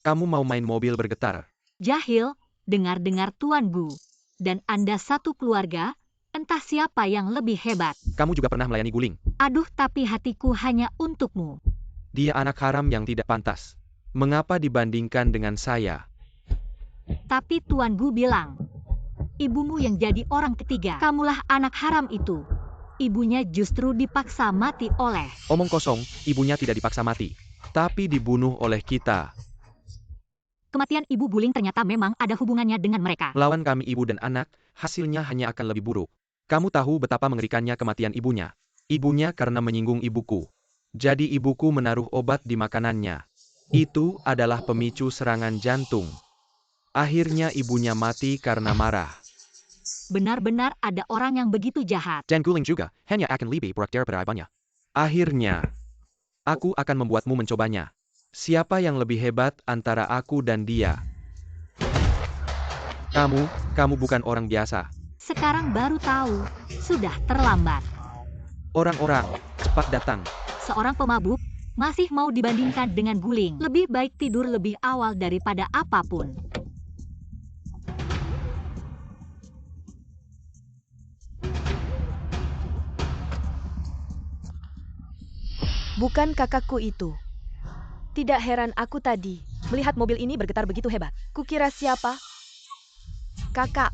Kamu mau main mobil bergetar? Jahil, dengar-dengar Tuan Gu. Dan Anda satu keluarga, entah siapa yang lebih hebat. Kamu juga pernah melayani Guling. Aduh, tapi hatiku hanya untukmu. Dia anak haram yang tidak pantas. Mengapa dibandingkan dengan saya? Tapi Tuan Gu bilang, ibumu yang jadi orang ketiga. Kamulah anak haram itu. Ibunya justru dipaksa mati oleh... Omong kosong, ibunya tidak dipaksa mati. Tapi dibunuh oleh kita. Kematian Ibu Guling ternyata memang ada hubungannya dengan mereka. Lawan kami ibu dan anak, hasilnya hanya akan lebih buruk. Kamu tahu betapa mengerikannya kematian ibunya. Ibunya karena menyinggung ibuku. Jadi ibuku menaruh obat di makanannya. Itu adalah pemicu serangan jantung. Akhirnya ibunya mati karena marah. Benar-benar ada orang yang begitu jahat. Dan Guling juga, hanya akan lebih buruk daripada ibunya. Akhirnya, aku akan membuatmu mencobanya. Siapa yang lebih hebat antara aku dan dia? Kamu bukan orang biasa. Sekarang baru tahu, sudah terlambat. Orang-orang, cepat datang. Seorang pemabuk, masih mau dibandingkan dengan Guling. Lebih baik tidur lebih awal daripada apapun. Bukan kakakku itu. Tidak heran aku tadi melihat mobil ini bergetar begitu hebat. Kukira siapa? Kakak,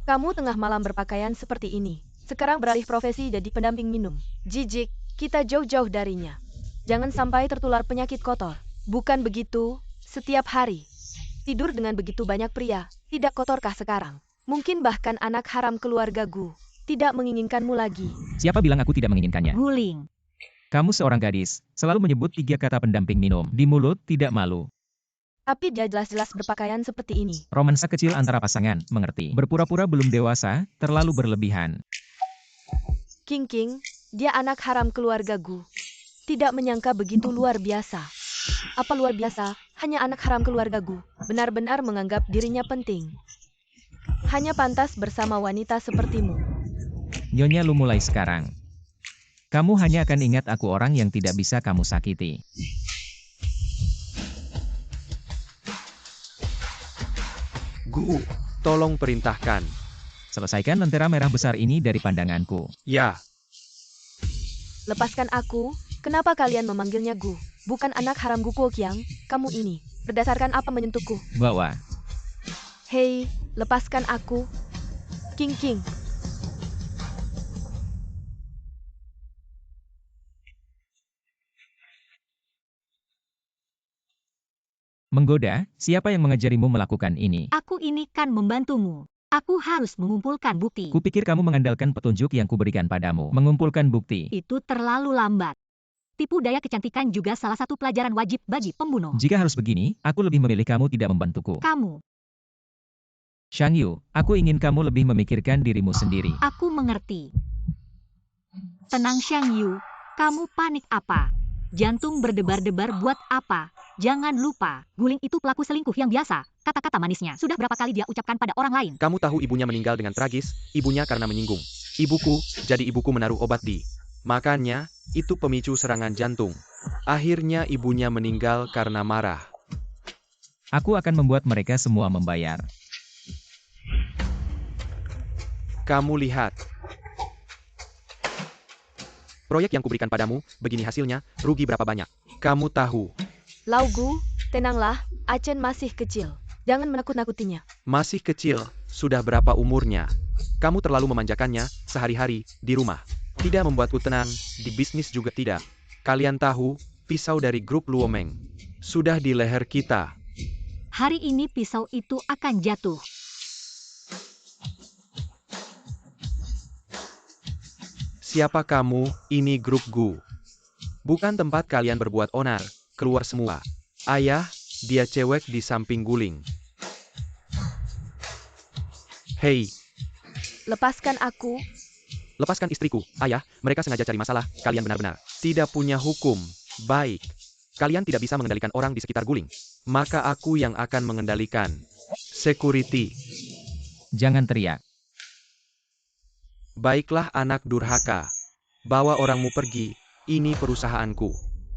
kamu tengah malam berpakaian seperti ini. Sekarang beralih profesi jadi pendamping minum. Jijik, kita jauh-jauh darinya. Jangan sampai tertular penyakit kotor. Bukan begitu, setiap hari. Tidur dengan begitu banyak pria, tidak kotorkah sekarang? Mungkin bahkan anak haram keluarga Gu tidak menginginkanmu lagi. Siapa bilang aku tidak menginginkannya? Guling. Kamu seorang gadis, selalu menyebut 3 kata pendamping minum. Di mulut tidak malu. Tapi dia jelas-jelas berpakaian seperti ini. Romansa kecil antara pasangan, mengerti. Berpura-pura belum dewasa, terlalu berlebihan. King, dia anak haram keluarga Gu. Tidak menyangka begitu luar biasa. Apa luar biasa? Hanya anak haram keluarga Gu. Benar-benar menganggap dirinya penting. Hanya pantas bersama wanita sepertimu. Nyonya lu mulai sekarang. Kamu hanya akan ingat aku orang yang tidak bisa kamu sakiti. Gu, tolong perintahkan. Selesaikan lentera merah besar ini dari pandanganku. Ya, Lepaskan aku. Kenapa kalian memanggilnya Gu? Bukan anak haram Gu Kuoqiang. Kamu ini. Berdasarkan apa menyentuhku? Bawa. Hei, lepaskan aku. King King. Menggoda, siapa yang mengajarimu melakukan ini? Aku ini kan membantumu. Aku harus mengumpulkan bukti. Kupikir kamu mengandalkan petunjuk yang kuberikan padamu. Mengumpulkan bukti. Itu terlalu lambat. Tipu daya kecantikan juga salah satu pelajaran wajib bagi pembunuh. Jika harus begini, aku lebih memilih kamu tidak membantuku. Kamu, Shang Yu, aku ingin kamu lebih memikirkan dirimu sendiri. aku mengerti. Tenang Shang Yu, kamu panik apa? Jantung berdebar-debar buat apa? Jangan lupa, Guling itu pelaku selingkuh yang biasa. Kata-kata manisnya sudah berapa kali dia ucapkan pada orang lain. kamu tahu ibunya meninggal dengan tragis, ibunya karena menyinggung. Ibuku, jadi ibuku menaruh obat di. Makanya, itu pemicu serangan jantung. Akhirnya ibunya meninggal karena marah. Aku akan membuat mereka semua membayar. Kamu lihat. Proyek yang kuberikan padamu, begini hasilnya, rugi berapa banyak. Kamu tahu, Lau Gu, tenanglah. Achen masih kecil. Jangan menakut-nakutinya. masih kecil, sudah berapa umurnya. Kamu terlalu memanjakannya, sehari-hari, di rumah. Tidak membuatku tenang, di bisnis juga tidak. Kalian tahu, pisau dari grup Luomeng. Sudah di leher kita. Hari ini pisau itu akan jatuh. Siapa kamu? Ini grup Gu. Bukan tempat kalian berbuat onar. Keluar semua. Ayah, dia cewek di samping Guling. Hei, Lepaskan aku. lepaskan istriku. Ayah, mereka sengaja cari masalah. Kalian benar-benar tidak punya hukum. Baik. Kalian tidak bisa mengendalikan orang di sekitar Guling. Maka aku yang akan mengendalikan. Security. Jangan teriak. Baiklah anak durhaka. Bawa orangmu pergi. Ini perusahaanku.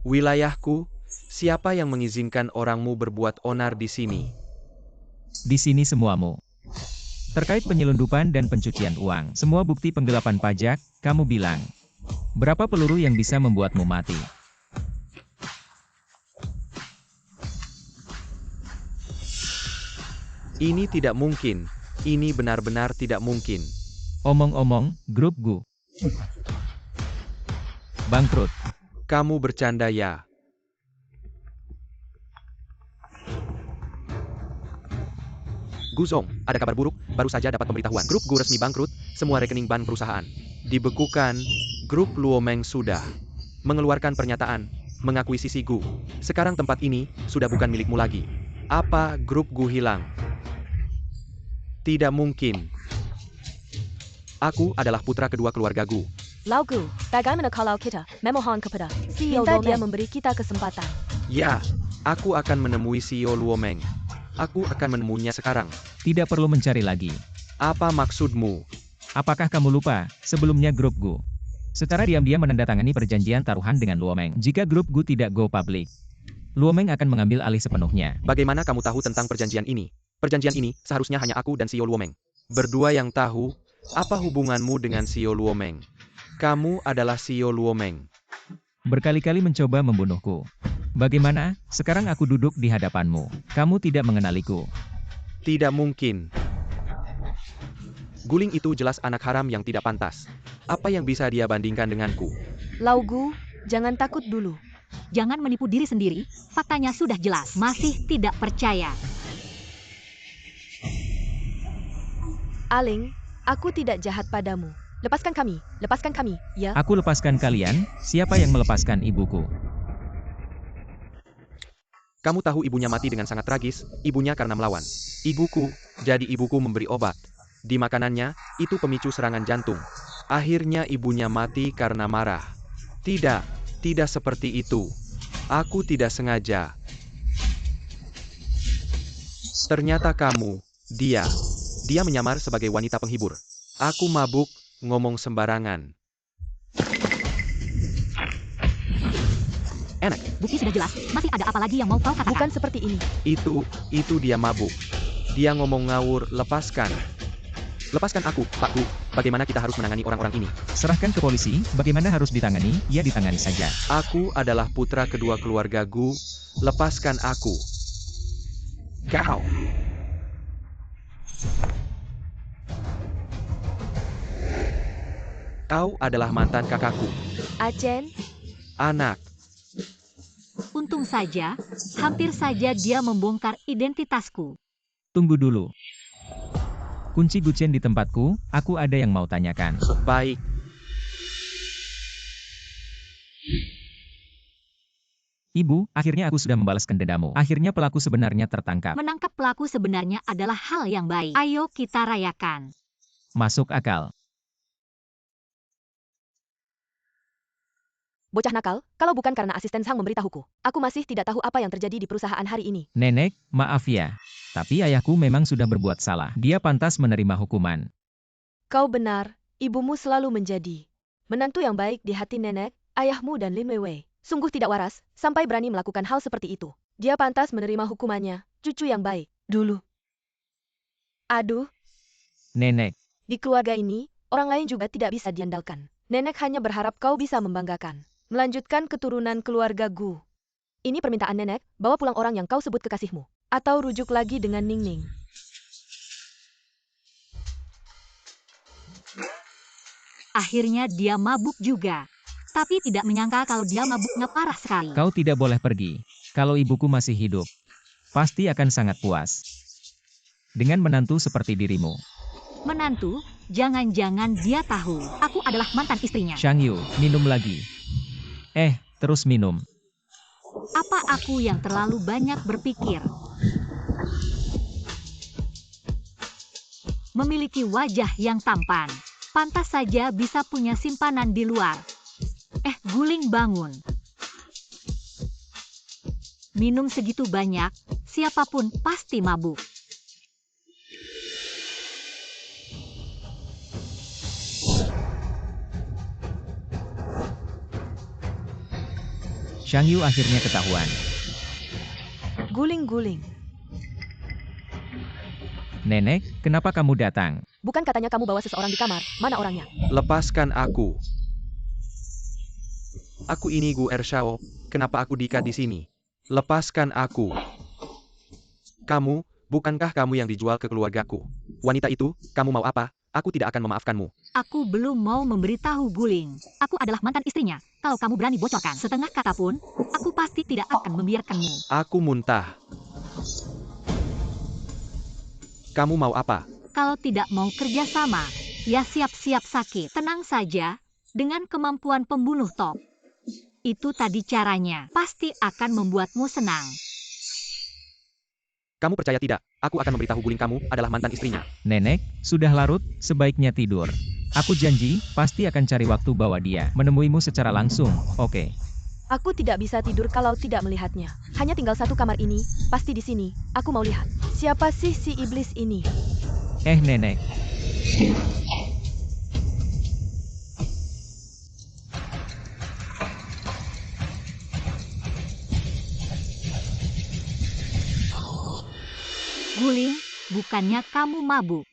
Wilayahku. Siapa yang mengizinkan orangmu berbuat onar di sini? Di sini semuamu. Terkait penyelundupan dan pencucian uang, semua bukti penggelapan pajak, kamu bilang. Berapa peluru yang bisa membuatmu mati? Ini tidak mungkin. Ini benar-benar tidak mungkin. Omong-omong, grup Gu bangkrut. Kamu bercanda ya? Guzong, ada kabar buruk, baru saja dapat pemberitahuan. Grup Gu resmi bangkrut, semua rekening bank perusahaan dibekukan. Grup Luomeng sudah mengeluarkan pernyataan, mengakuisisi Gu. Sekarang tempat ini sudah bukan milikmu lagi. Apa grup Gu hilang? Tidak mungkin. Aku adalah putra kedua keluarga Gu. Lau Gu, bagaimana kalau kita memohon kepada CEO Minta dia memberi kita kesempatan. Ya, aku akan menemui CEO Luomeng. Aku akan menemuinya sekarang. Tidak perlu mencari lagi. Apa maksudmu? Apakah kamu lupa, sebelumnya grup Gu secara diam-diam menandatangani perjanjian taruhan dengan Luomeng. Jika grup Gu tidak go public, Luomeng akan mengambil alih sepenuhnya. Bagaimana kamu tahu tentang perjanjian ini? Perjanjian ini seharusnya hanya aku dan CEO Luomeng. Berdua yang tahu, apa hubunganmu dengan CEO Luomeng? Kamu adalah CEO Luomeng. Berkali-kali mencoba membunuhku. Bagaimana, sekarang aku duduk di hadapanmu. Kamu tidak mengenaliku. Tidak mungkin. Guling itu jelas anak haram yang tidak pantas. Apa yang bisa dia bandingkan denganku? Lau Gu, jangan takut dulu. Jangan menipu diri sendiri, faktanya sudah jelas. Masih tidak percaya. Aling, aku tidak jahat padamu. Lepaskan kami, ya? Aku lepaskan kalian, siapa yang melepaskan ibuku? Kamu tahu ibunya mati dengan sangat tragis, ibunya karena melawan. Ibuku, jadi ibuku memberi obat. Di makanannya, itu pemicu serangan jantung. Akhirnya ibunya mati karena marah. Tidak seperti itu. Aku tidak sengaja. Ternyata kamu, dia menyamar sebagai wanita penghibur. Aku mabuk, ngomong sembarangan. Enak. Bukti sudah jelas, masih ada apa lagi yang mau kau katakan? Bukan seperti ini. Itu dia mabuk. Dia ngomong ngawur, lepaskan. Lepaskan aku, Pak Gu. Bagaimana kita harus menangani orang-orang ini? Serahkan ke polisi, bagaimana harus ditangani, ya ditangani saja. Aku adalah putra kedua keluarga Gu. Lepaskan aku. Kau. Kau adalah mantan kakakku. Achen, Anak. Untung saja, hampir saja dia membongkar identitasku. Tunggu dulu. Kunci Guchen di tempatku, aku ada yang mau tanyakan. Baik. Ibu, akhirnya aku sudah membalaskan dendamu. Akhirnya pelaku sebenarnya tertangkap. Menangkap pelaku sebenarnya adalah hal yang baik. Ayo kita rayakan. Masuk akal. bocah nakal, kalau bukan karena asisten Sang memberitahuku, aku masih tidak tahu apa yang terjadi di perusahaan hari ini. Nenek, maaf ya. Tapi ayahku memang sudah berbuat salah. Dia pantas menerima hukuman. Kau benar, ibumu selalu menjadi menantu yang baik di hati nenek, ayahmu dan Lin Weiwei. Sungguh tidak waras, sampai berani melakukan hal seperti itu. Dia pantas menerima hukumannya, cucu yang baik. Dulu. Aduh, Nenek, di keluarga ini, orang lain juga tidak bisa diandalkan. Nenek hanya berharap kau bisa membanggakan. Melanjutkan keturunan keluarga Gu. Ini permintaan nenek, bawa pulang orang yang kau sebut kekasihmu. Atau rujuk lagi dengan Ningning. Akhirnya dia mabuk juga. Tapi tidak menyangka kalau dia mabuknya parah sekali. kau tidak boleh pergi. Kalau ibuku masih hidup, pasti akan sangat puas. Dengan menantu seperti dirimu. Menantu, jangan-jangan dia tahu aku adalah mantan istrinya. Shang Yu, minum lagi. Terus minum. Apa aku yang terlalu banyak berpikir? Memiliki wajah yang tampan. Pantas saja bisa punya simpanan di luar. Guling bangun. Minum segitu banyak, siapapun pasti mabuk. Shang Yu akhirnya ketahuan. Guling-guling. Nenek, kenapa kamu datang? Bukan katanya kamu bawa seseorang di kamar, mana orangnya? Lepaskan aku. Aku ini Gu Ershao. Kenapa aku diikat di sini? Lepaskan aku. Kamu, bukankah kamu yang dijual ke keluargaku? Wanita itu, kamu mau apa? Aku tidak akan memaafkanmu. Aku belum mau memberitahu Guling. Aku adalah mantan istrinya. Kalau kamu berani bocorkan setengah kata pun, aku pasti tidak akan membiarkanmu. Aku muntah. Kamu mau apa? Kalau tidak mau kerja sama, ya siap-siap sakit. Tenang saja, dengan kemampuan pembunuh top. Itu tadi caranya, pasti akan membuatmu senang. Kamu percaya tidak? Aku akan memberitahu Guling kamu adalah mantan istrinya. Nenek, sudah larut, sebaiknya tidur. Aku janji, pasti akan cari waktu bawa dia menemuimu secara langsung, oke? Aku tidak bisa tidur kalau tidak melihatnya. Hanya tinggal satu kamar ini, pasti di sini. Aku mau lihat. Siapa sih si iblis ini? Nenek. Guling, bukannya kamu mabuk.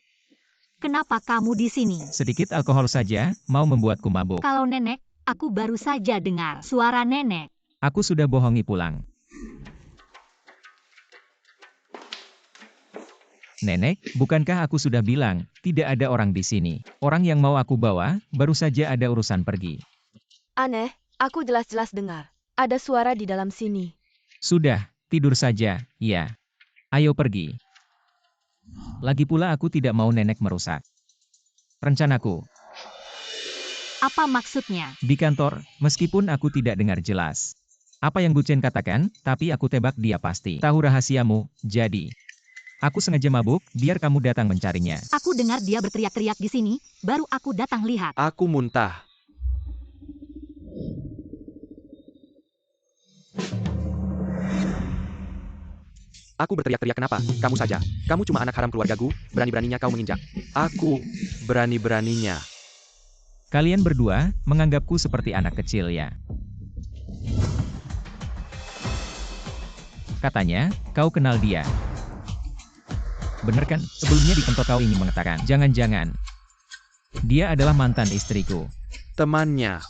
Kenapa kamu di sini? Sedikit alkohol saja, mau membuatku mabuk. Kalau nenek, aku baru saja dengar suara nenek. Aku sudah bohongi pulang. Nenek, bukankah aku sudah bilang, tidak ada orang di sini. Orang yang mau aku bawa, baru saja ada urusan pergi. Aneh, aku jelas-jelas dengar. Ada suara di dalam sini. Sudah, tidur saja, ya. Ayo pergi. Lagi pula aku tidak mau nenek merusak rencanaku. Apa maksudnya? Di kantor, meskipun aku tidak dengar jelas apa yang Guchen katakan, tapi aku tebak dia pasti tahu rahasiamu, jadi aku sengaja mabuk, biar kamu datang mencarinya. Aku dengar dia berteriak-teriak di sini, baru aku datang lihat. Aku muntah. Aku berteriak-teriak kenapa? Kamu saja. Kamu cuma anak haram keluarga Gu, berani-beraninya kau menginjak. Aku, berani-beraninya. Kalian berdua, menganggapku seperti anak kecil ya. Katanya, kau kenal dia. Bener kan? Sebelumnya di kantor kau ingin mengatakan, jangan-jangan dia adalah mantan istriku. Temannya.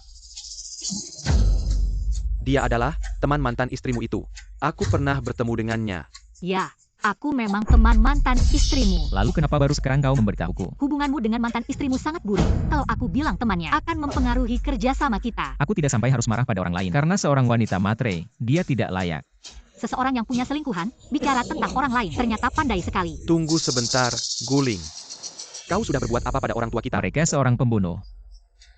Dia adalah teman mantan istrimu itu. Aku pernah bertemu dengannya. Ya, aku memang teman mantan istrimu. Lalu kenapa baru sekarang kau memberitahuku? Hubunganmu dengan mantan istrimu sangat buruk. Kalau aku bilang temannya, akan mempengaruhi kerjasama kita. Aku tidak sampai harus marah pada orang lain. Karena seorang wanita matre, dia tidak layak. Seseorang yang punya selingkuhan, bicara tentang orang lain, ternyata pandai sekali. Tunggu sebentar, Guling. Kau sudah berbuat apa pada orang tua kita? Mereka seorang pembunuh.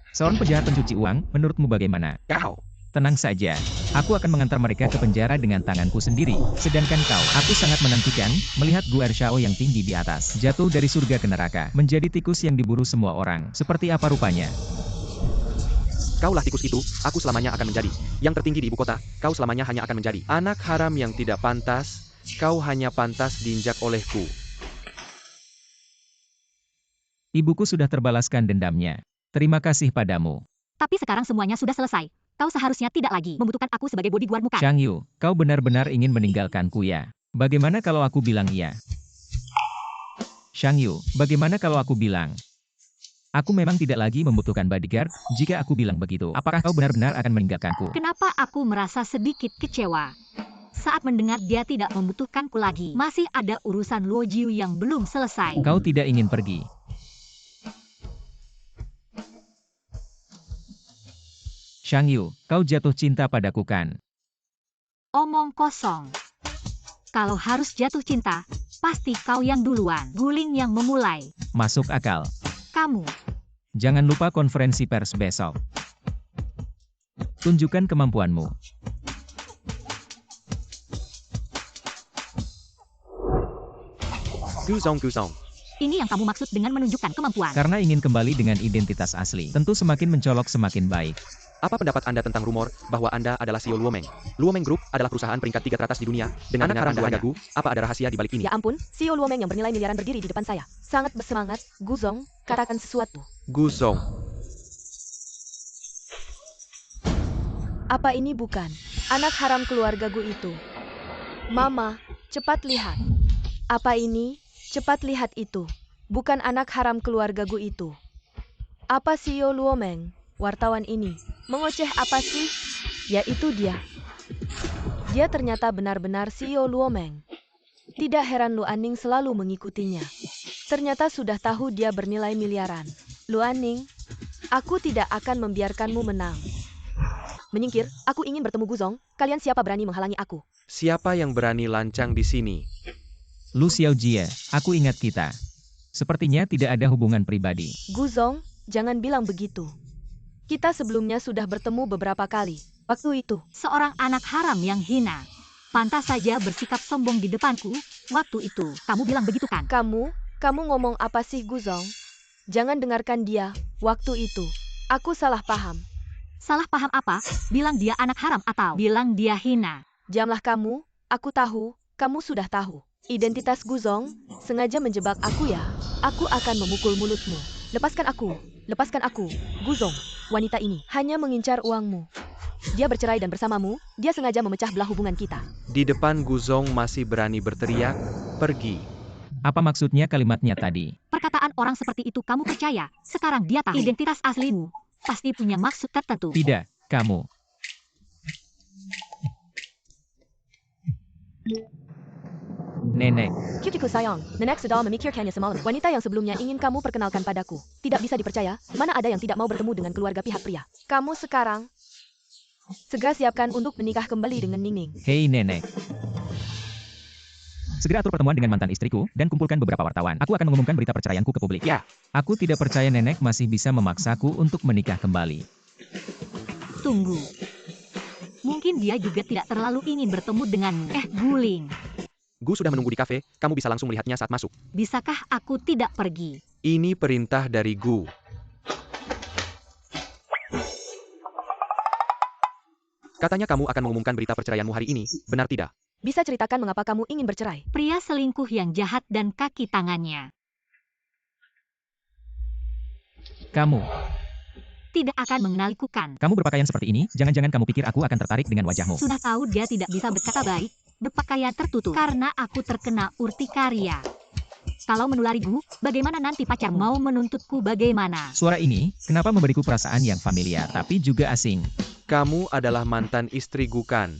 Seorang penjahat pencuci uang, menurutmu bagaimana? Kau. Tenang saja. Aku akan mengantar mereka ke penjara dengan tanganku sendiri. Sedangkan kau, aku sangat menantikan melihat Guer Shao yang tinggi di atas, jatuh dari surga ke neraka, menjadi tikus yang diburu semua orang. Seperti apa rupanya? Kaulah tikus itu, aku selamanya akan menjadi yang tertinggi di ibu kota. Kau selamanya hanya akan menjadi anak haram yang tidak pantas. Kau hanya pantas diinjak olehku. Ibuku sudah terbalaskan dendamnya. Terima kasih padamu. Tapi sekarang semuanya sudah selesai. Kau seharusnya tidak lagi membutuhkan aku sebagai bodyguardmu kan? Shang Yu, kau benar-benar ingin meninggalkanku ya? Bagaimana kalau aku bilang iya? Shang Yu, bagaimana kalau aku bilang aku memang tidak lagi membutuhkan bodyguard? Jika aku bilang begitu, apakah kau benar-benar akan meninggalkanku? Kenapa aku merasa sedikit kecewa saat mendengar dia tidak membutuhkanku lagi? Masih ada urusan Luo Jiu yang belum selesai. Kau tidak ingin pergi. Shang Yu, kau jatuh cinta padaku kan? Omong kosong. Kalau harus jatuh cinta, pasti kau yang duluan. Guling yang memulai. Masuk akal. Kamu. Jangan lupa konferensi pers besok. Tunjukkan kemampuanmu. Guzong. Ini yang kamu maksud dengan menunjukkan kemampuan. Karena ingin kembali dengan identitas asli, tentu semakin mencolok semakin baik. Apa pendapat Anda tentang rumor bahwa Anda adalah CEO Luomeng? Luomeng Group adalah perusahaan peringkat 3 teratas di dunia. Dengan anak haram Gu, apa ada rahasia di balik ini? Ya ampun, CEO Luomeng yang bernilai miliaran berdiri di depan saya. Sangat bersemangat, Guzong, katakan sesuatu. Guzong. Apa ini bukan anak haram keluarga Gu itu? Mama, cepat lihat. Apa ini? Cepat lihat itu. Bukan anak haram keluarga Gu itu. Apa CEO Luomeng, wartawan ini, mengoceh apa sih? Ya itu dia. Dia ternyata benar-benar CEO Luomeng. Tidak heran Lu Aning selalu mengikutinya. Ternyata sudah tahu dia bernilai miliaran. Lu Aning, aku tidak akan membiarkanmu menang. Menyingkir, aku ingin bertemu Guzong. Kalian siapa berani menghalangi aku? Siapa yang berani lancang di sini? Lu Xiaojie, aku ingat kita. Sepertinya tidak ada hubungan pribadi. Guzong, jangan bilang begitu. Kita sebelumnya sudah bertemu beberapa kali. Waktu itu, Seorang anak haram yang hina. Pantas saja bersikap sombong di depanku. Waktu itu, kamu bilang begitu kan? kamu ngomong apa sih Guzong? Jangan dengarkan dia. Waktu itu, aku salah paham. Salah paham apa? Bilang dia anak haram atau bilang dia hina? Jamlah kamu, aku tahu, kamu sudah tahu. Identitas Guzong sengaja menjebak aku ya. Aku akan memukul mulutmu. Lepaskan aku, Guzong. Wanita ini hanya mengincar uangmu. Dia bercerai dan bersamamu, dia sengaja memecah belah hubungan kita. Di depan Guzong masih berani berteriak, pergi. Apa maksudnya kalimatnya tadi? Perkataan orang seperti itu kamu percaya? Sekarang dia tahu identitas aslimu. Pasti punya maksud tertentu. Tidak, kamu. Nenek, Cucuku sayang, nenek sedang memikirkannya semalam. Wanita yang sebelumnya ingin kamu perkenalkan padaku. Tidak bisa dipercaya, mana ada yang tidak mau bertemu dengan keluarga pihak pria. Kamu sekarang segera siapkan untuk menikah kembali dengan Ningning. hei nenek. Segera atur pertemuan dengan mantan istriku, dan kumpulkan beberapa wartawan. Aku akan mengumumkan berita perceraianku ke publik. Ya. Aku tidak percaya nenek masih bisa memaksaku untuk menikah kembali. Tunggu. Mungkin dia juga tidak terlalu ingin bertemu denganmu. Guling. Gu sudah menunggu di kafe, kamu bisa langsung melihatnya saat masuk. Bisakah aku tidak pergi? Ini perintah dari Gu. Katanya kamu akan mengumumkan berita perceraianmu hari ini, benar tidak? Bisa ceritakan mengapa kamu ingin bercerai? Pria selingkuh yang jahat dan kaki tangannya Kamu tidak akan mengenaliku kan? Kamu berpakaian seperti ini, jangan-jangan kamu pikir aku akan tertarik dengan wajahmu. Sudah tahu dia tidak bisa berkata baik, berpakaian tertutup, karena aku terkena urtikaria. Kalau menulari Gu, bagaimana nanti pacarmu mau menuntutku bagaimana? Suara ini, kenapa memberiku perasaan yang familiar tapi juga asing? Kamu adalah mantan istri Gu kan?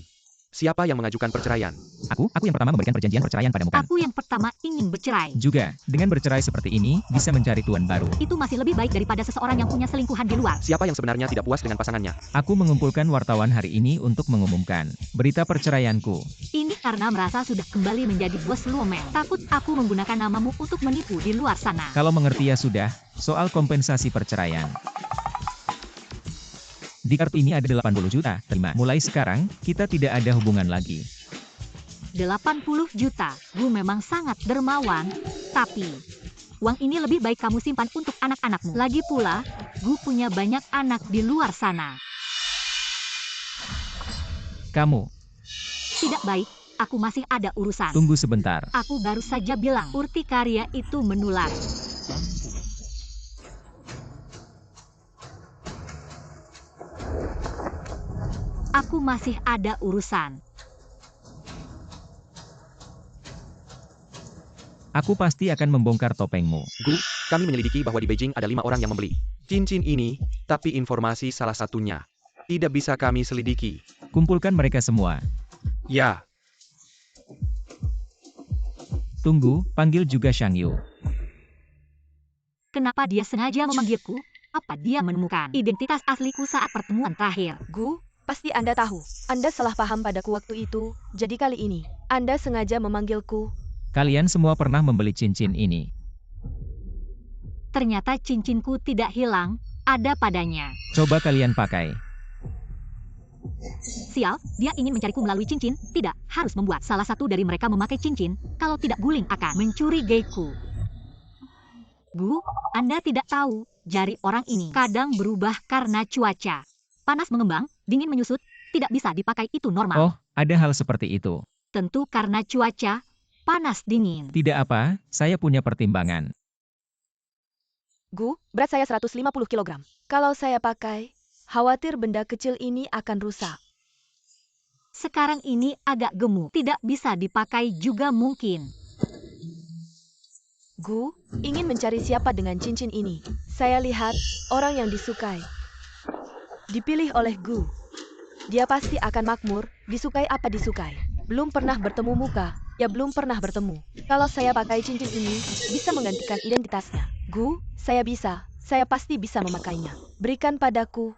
Siapa yang mengajukan perceraian? Aku yang pertama memberikan perjanjian perceraian padamu kan? Aku yang pertama ingin bercerai. Juga, dengan bercerai seperti ini, bisa mencari tuan baru. Itu masih lebih baik daripada seseorang yang punya selingkuhan di luar. Siapa yang sebenarnya tidak puas dengan pasangannya? Aku mengumpulkan wartawan hari ini untuk mengumumkan berita perceraianku. Ini karena merasa sudah kembali menjadi bos lumer. Takut aku menggunakan namamu untuk menipu di luar sana. Kalau mengerti ya sudah, soal kompensasi perceraian. Di kartu ini ada 80 juta, terima. Mulai sekarang, kita tidak ada hubungan lagi. 80 juta. Gu memang sangat dermawan, tapi uang ini lebih baik kamu simpan untuk anak-anakmu. Lagi pula, Gu punya banyak anak di luar sana. Kamu, Tidak baik, aku masih ada urusan. tunggu sebentar. Aku baru saja bilang, urtikaria itu menular. Aku masih ada urusan. Aku pasti akan membongkar topengmu. Gu, kami menyelidiki bahwa di Beijing ada 5 orang yang membeli cincin ini, tapi informasi salah satunya tidak bisa kami selidiki. Kumpulkan mereka semua. Ya, Tunggu, panggil juga Shang Yu. Kenapa dia sengaja memanggilku? Apa dia menemukan identitas asliku saat pertemuan terakhir? Gu, pasti Anda tahu. Anda salah paham padaku waktu itu, jadi kali ini, Anda sengaja memanggilku. Kalian semua pernah membeli cincin ini. Ternyata cincinku tidak hilang, ada padanya. Coba kalian pakai. Sial, dia ingin mencariku melalui cincin. Tidak, harus membuat salah satu dari mereka memakai cincin. Kalau tidak, guling akan mencurigaiku. Gu, Anda tidak tahu, jari orang ini kadang berubah karena cuaca. Panas mengembang, dingin menyusut, tidak bisa dipakai itu normal. Oh, ada hal seperti itu. Tentu karena cuaca, panas dingin. Tidak apa, saya punya pertimbangan. Gu, berat saya 150 kg. Kalau saya pakai, khawatir benda kecil ini akan rusak. Sekarang ini agak gemuk, tidak bisa dipakai juga mungkin. Gu, ingin mencari siapa dengan cincin ini. Saya lihat, orang yang disukai. Dipilih oleh Gu. Dia pasti akan makmur, disukai apa disukai. Belum pernah bertemu muka, ya belum pernah bertemu. Kalau saya pakai cincin ini, bisa menggantikan identitasnya. Gu, saya bisa. Saya pasti bisa memakainya. Berikan padaku.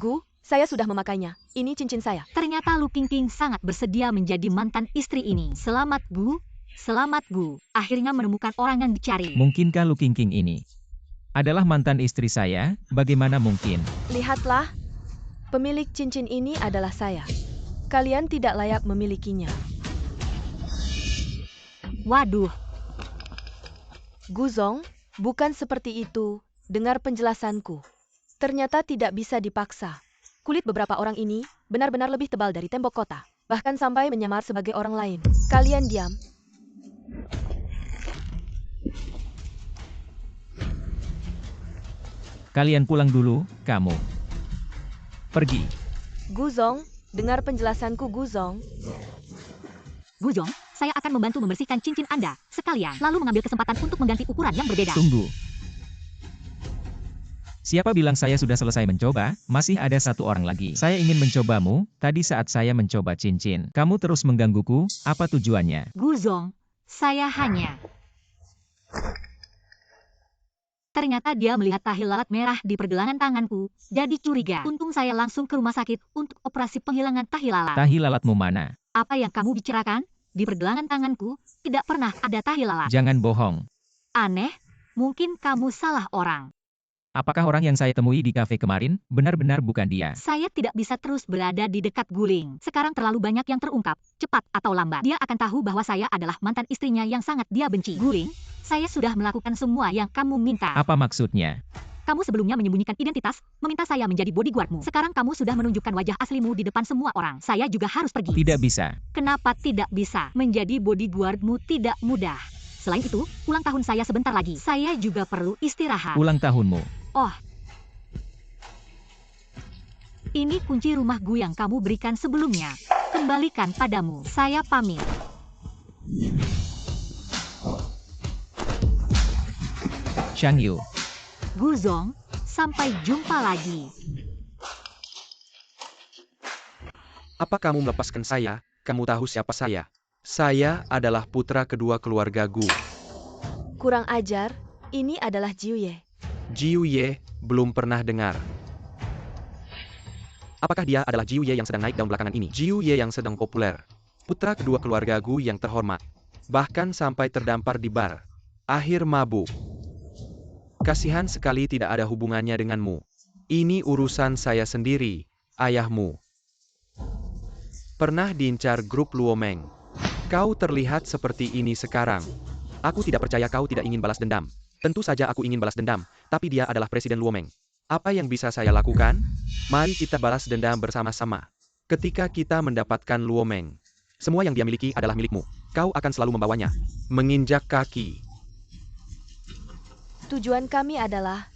Gu, saya sudah memakainya. Ini cincin saya. Ternyata Lu Qingqing sangat bersedia menjadi mantan istri ini. Selamat Gu, selamat Gu. Akhirnya menemukan orang yang dicari. Mungkinkah Lu Qingqing ini adalah mantan istri saya? Bagaimana mungkin? Lihatlah, pemilik cincin ini adalah saya. Kalian tidak layak memilikinya. Waduh, Guzong, bukan seperti itu. Dengar penjelasanku. Ternyata tidak bisa dipaksa. Kulit beberapa orang ini benar-benar lebih tebal dari tembok kota. Bahkan sampai menyamar sebagai orang lain. Kalian diam. Kalian pulang dulu, kamu. Pergi. Guzong, dengar penjelasanku Guzong. Guzong, saya akan membantu membersihkan cincin Anda sekalian, lalu mengambil kesempatan untuk mengganti ukuran yang berbeda. Tunggu. Siapa bilang saya sudah selesai mencoba? Masih ada satu orang lagi. Saya ingin mencobamu. Tadi saat saya mencoba cincin, kamu terus menggangguku. Apa tujuannya? Guzong, saya hanya... Ternyata dia melihat tahi lalat merah di pergelangan tanganku, jadi curiga. Untung saya langsung ke rumah sakit untuk operasi penghilangan tahi lalat. Tahi lalatmu mana? Apa yang kamu bicarakan? Di pergelangan tanganku, tidak pernah ada tahi lalat. Jangan bohong. Aneh, mungkin kamu salah orang. Apakah orang yang saya temui di kafe kemarin benar-benar bukan dia? Saya tidak bisa terus berada di dekat guling. Sekarang terlalu banyak yang terungkap, cepat atau lambat. Dia akan tahu bahwa saya adalah mantan istrinya yang sangat dia benci. Guling, saya sudah melakukan semua yang kamu minta. Apa maksudnya? Kamu sebelumnya menyembunyikan identitas, meminta saya menjadi bodyguardmu. Sekarang kamu sudah menunjukkan wajah aslimu di depan semua orang. Saya juga harus pergi. Tidak bisa. Kenapa tidak bisa? Menjadi bodyguardmu tidak mudah. Selain itu, ulang tahun saya sebentar lagi. Saya juga perlu istirahat. Ulang tahunmu. Oh, Ini kunci rumah Gu yang kamu berikan sebelumnya. Kembalikan padamu. Saya pamit. Shang Yu. Gu Zong, sampai jumpa lagi. Apa kamu melepaskan saya? Kamu tahu siapa saya? Saya adalah putra kedua keluarga Gu. Kurang ajar, ini adalah Jiu Ye. Jiu Ye, belum pernah dengar. Apakah dia adalah Jiu Ye yang sedang naik daun belakangan ini? Jiu Ye yang sedang populer. Putra kedua keluarga Gu yang terhormat. Bahkan sampai terdampar di bar. Akhir mabuk. Kasihan sekali tidak ada hubungannya denganmu. Ini urusan saya sendiri, ayahmu. Pernah diincar grup Luomeng. Kau terlihat seperti ini sekarang. Aku tidak percaya kau tidak ingin balas dendam. Tentu saja aku ingin balas dendam, tapi dia adalah Presiden Luomeng. Apa yang bisa saya lakukan? Mari kita balas dendam bersama-sama. Ketika kita mendapatkan Luomeng, semua yang dia miliki adalah milikmu. Kau akan selalu membawanya. Menginjak kaki. Tujuan kami adalah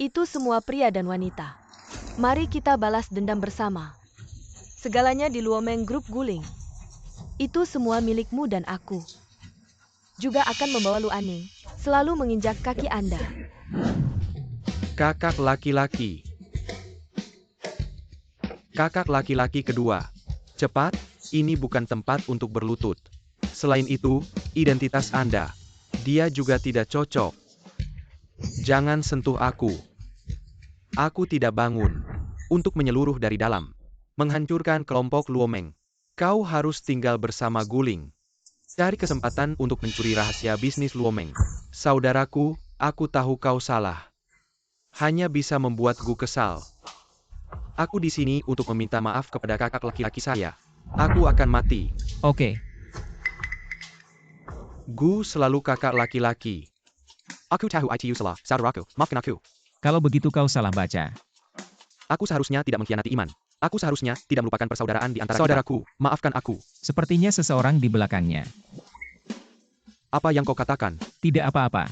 itu semua pria dan wanita. Mari kita balas dendam bersama. Segalanya di Luomeng Group Guling. Itu semua milikmu dan aku. Juga akan membawa Lu Aning selalu menginjak kaki Anda. Kakak laki-laki. Kakak laki-laki kedua. Cepat, ini bukan tempat untuk berlutut. Selain itu, identitas Anda. Dia juga tidak cocok. Jangan sentuh aku. Aku tidak bangun. Untuk menyeluruh dari dalam. Menghancurkan kelompok Luomeng. Kau harus tinggal bersama Guling. Cari kesempatan untuk mencuri rahasia bisnis Luomeng. Saudaraku, aku tahu kau salah. Hanya bisa membuat Gu kesal. Aku di sini untuk meminta maaf kepada kakak laki-laki saya. Aku akan mati. Oke. Gu selalu kakak laki-laki. Aku tahu itu salah, saudaraku. Maafkan aku. Kalau begitu kau salah baca. Aku seharusnya tidak mengkhianati iman. Aku seharusnya tidak melupakan persaudaraan di antara saudaraku. Maafkan aku. Sepertinya seseorang di belakangnya. Apa yang kau katakan? Tidak apa-apa.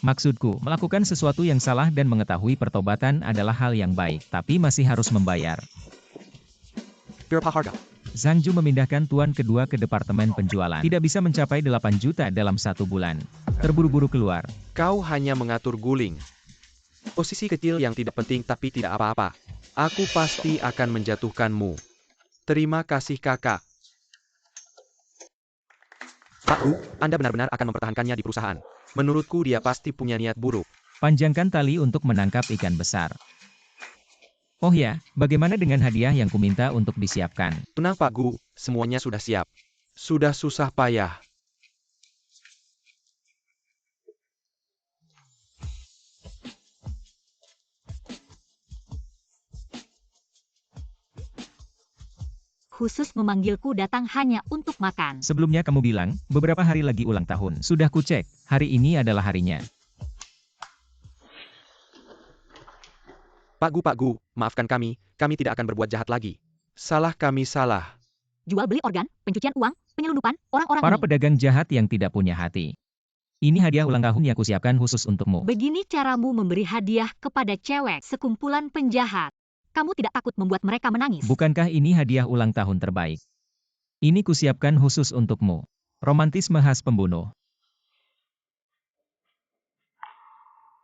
Maksudku, melakukan sesuatu yang salah dan mengetahui pertobatan adalah hal yang baik, tapi masih harus membayar. Berapa harga? Zhang Ju memindahkan tuan kedua ke departemen penjualan. Tidak bisa mencapai 8 juta dalam 1 bulan. Terburu-buru keluar. Kau hanya mengatur Guling. Posisi kecil yang tidak penting tapi tidak apa-apa. Aku pasti akan menjatuhkanmu. Terima kasih kakak. Pak Gu, Anda benar-benar akan mempertahankannya di perusahaan. Menurutku dia pasti punya niat buruk. Panjangkan tali untuk menangkap ikan besar. Oh ya, bagaimana dengan hadiah yang kuminta untuk disiapkan? Tenang Pak Gu, semuanya sudah siap. Sudah susah payah. Khusus memanggilku datang hanya untuk makan. Sebelumnya kamu bilang, beberapa hari lagi ulang tahun. Sudah kucek, hari ini adalah harinya. Pak Gu, maafkan kami tidak akan berbuat jahat lagi. Salah kami salah. Jual beli organ, pencucian uang, penyelundupan, orang-orang Para ini. pedagang jahat yang tidak punya hati. Ini hadiah ulang tahun yang kusiapkan khusus untukmu. Begini caramu memberi hadiah kepada cewek sekumpulan penjahat. Kamu tidak takut membuat mereka menangis. Bukankah ini hadiah ulang tahun terbaik? Ini kusiapkan khusus untukmu. Romantisme khas pembunuh.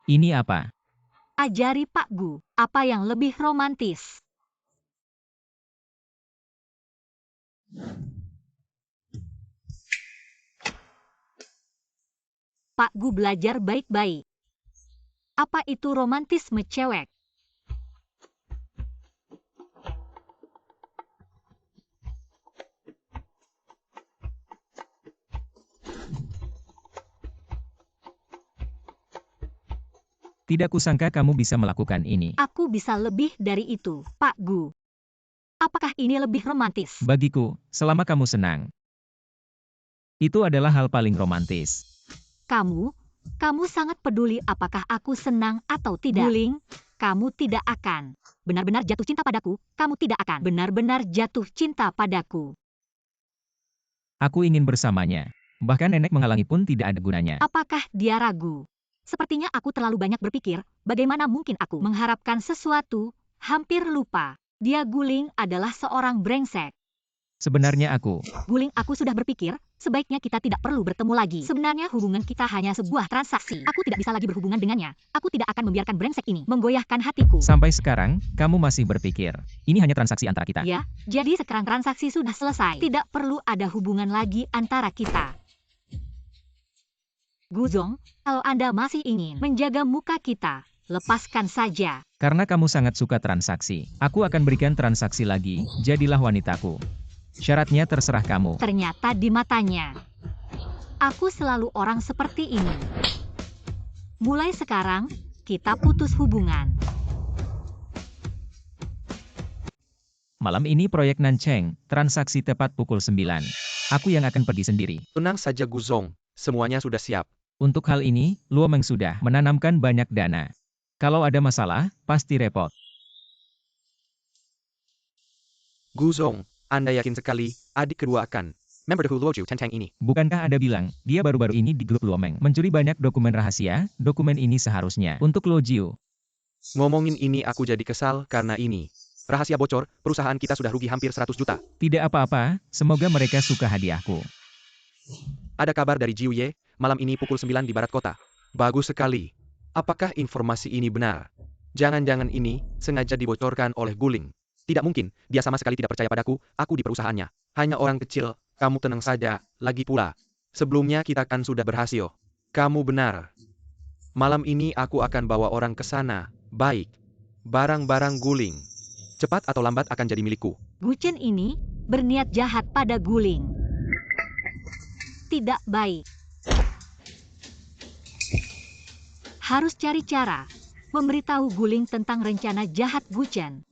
Ini apa? Ajari Pak Gu, apa yang lebih romantis? Pak Gu belajar baik-baik. Apa itu romantisme cewek? Tidak kusangka kamu bisa melakukan ini. Aku bisa lebih dari itu, Pak Gu. Apakah ini lebih romantis? Bagiku, selama kamu senang. Itu adalah hal paling romantis. Kamu sangat peduli apakah aku senang atau tidak. Guling, kamu tidak akan benar-benar jatuh cinta padaku. Kamu tidak akan benar-benar jatuh cinta padaku. Aku ingin bersamanya. Bahkan nenek menghalangi pun tidak ada gunanya. Apakah dia ragu? Sepertinya aku terlalu banyak berpikir, bagaimana mungkin aku mengharapkan sesuatu Hampir lupa. Dia Guling adalah seorang brengsek. Sebenarnya aku. Guling, aku sudah berpikir, sebaiknya kita tidak perlu bertemu lagi. Sebenarnya hubungan kita hanya sebuah transaksi. Aku tidak bisa lagi berhubungan dengannya. Aku tidak akan membiarkan brengsek ini menggoyahkan hatiku. Sampai sekarang, kamu masih berpikir, ini hanya transaksi antara kita. Ya, jadi sekarang transaksi sudah selesai. Tidak perlu ada hubungan lagi antara kita. Guzong, kalau Anda masih ingin menjaga muka kita, lepaskan saja. Karena kamu sangat suka transaksi, aku akan berikan transaksi lagi, jadilah wanitaku. Syaratnya terserah kamu. Ternyata di matanya, aku selalu orang seperti ini. Mulai sekarang, kita putus hubungan. Malam ini proyek Nancheng, transaksi tepat pukul 9. Aku yang akan pergi sendiri. Tenang saja Guzong, semuanya sudah siap. Untuk hal ini, Luo Meng sudah menanamkan banyak dana. Kalau ada masalah, pasti repot. Guzong, Anda yakin sekali, adik kedua akan memberitahu Luoju tentang ini? Bukankah Anda bilang, dia baru-baru ini di grup Luo Meng mencuri banyak dokumen rahasia, dokumen ini seharusnya untuk Luo Jiu. Ngomongin ini aku jadi kesal karena ini. Rahasia bocor, perusahaan kita sudah rugi hampir 100 juta. Tidak apa-apa, semoga mereka suka hadiahku. Ada kabar dari Jiu Ye, malam ini pukul 9 di barat kota. Bagus sekali. Apakah informasi ini benar? Jangan-jangan ini sengaja dibocorkan oleh Guling. Tidak mungkin, dia sama sekali tidak percaya padaku, aku di perusahaannya. Hanya orang kecil, kamu tenang saja, lagi pula. Sebelumnya kita kan sudah berhasil. Kamu benar. Malam ini aku akan bawa orang ke sana. Baik. Barang-barang Guling. Cepat atau lambat akan jadi milikku. Guchen ini berniat jahat pada Guling. Tidak baik. Harus cari cara memberitahu Guling tentang rencana jahat Guchen.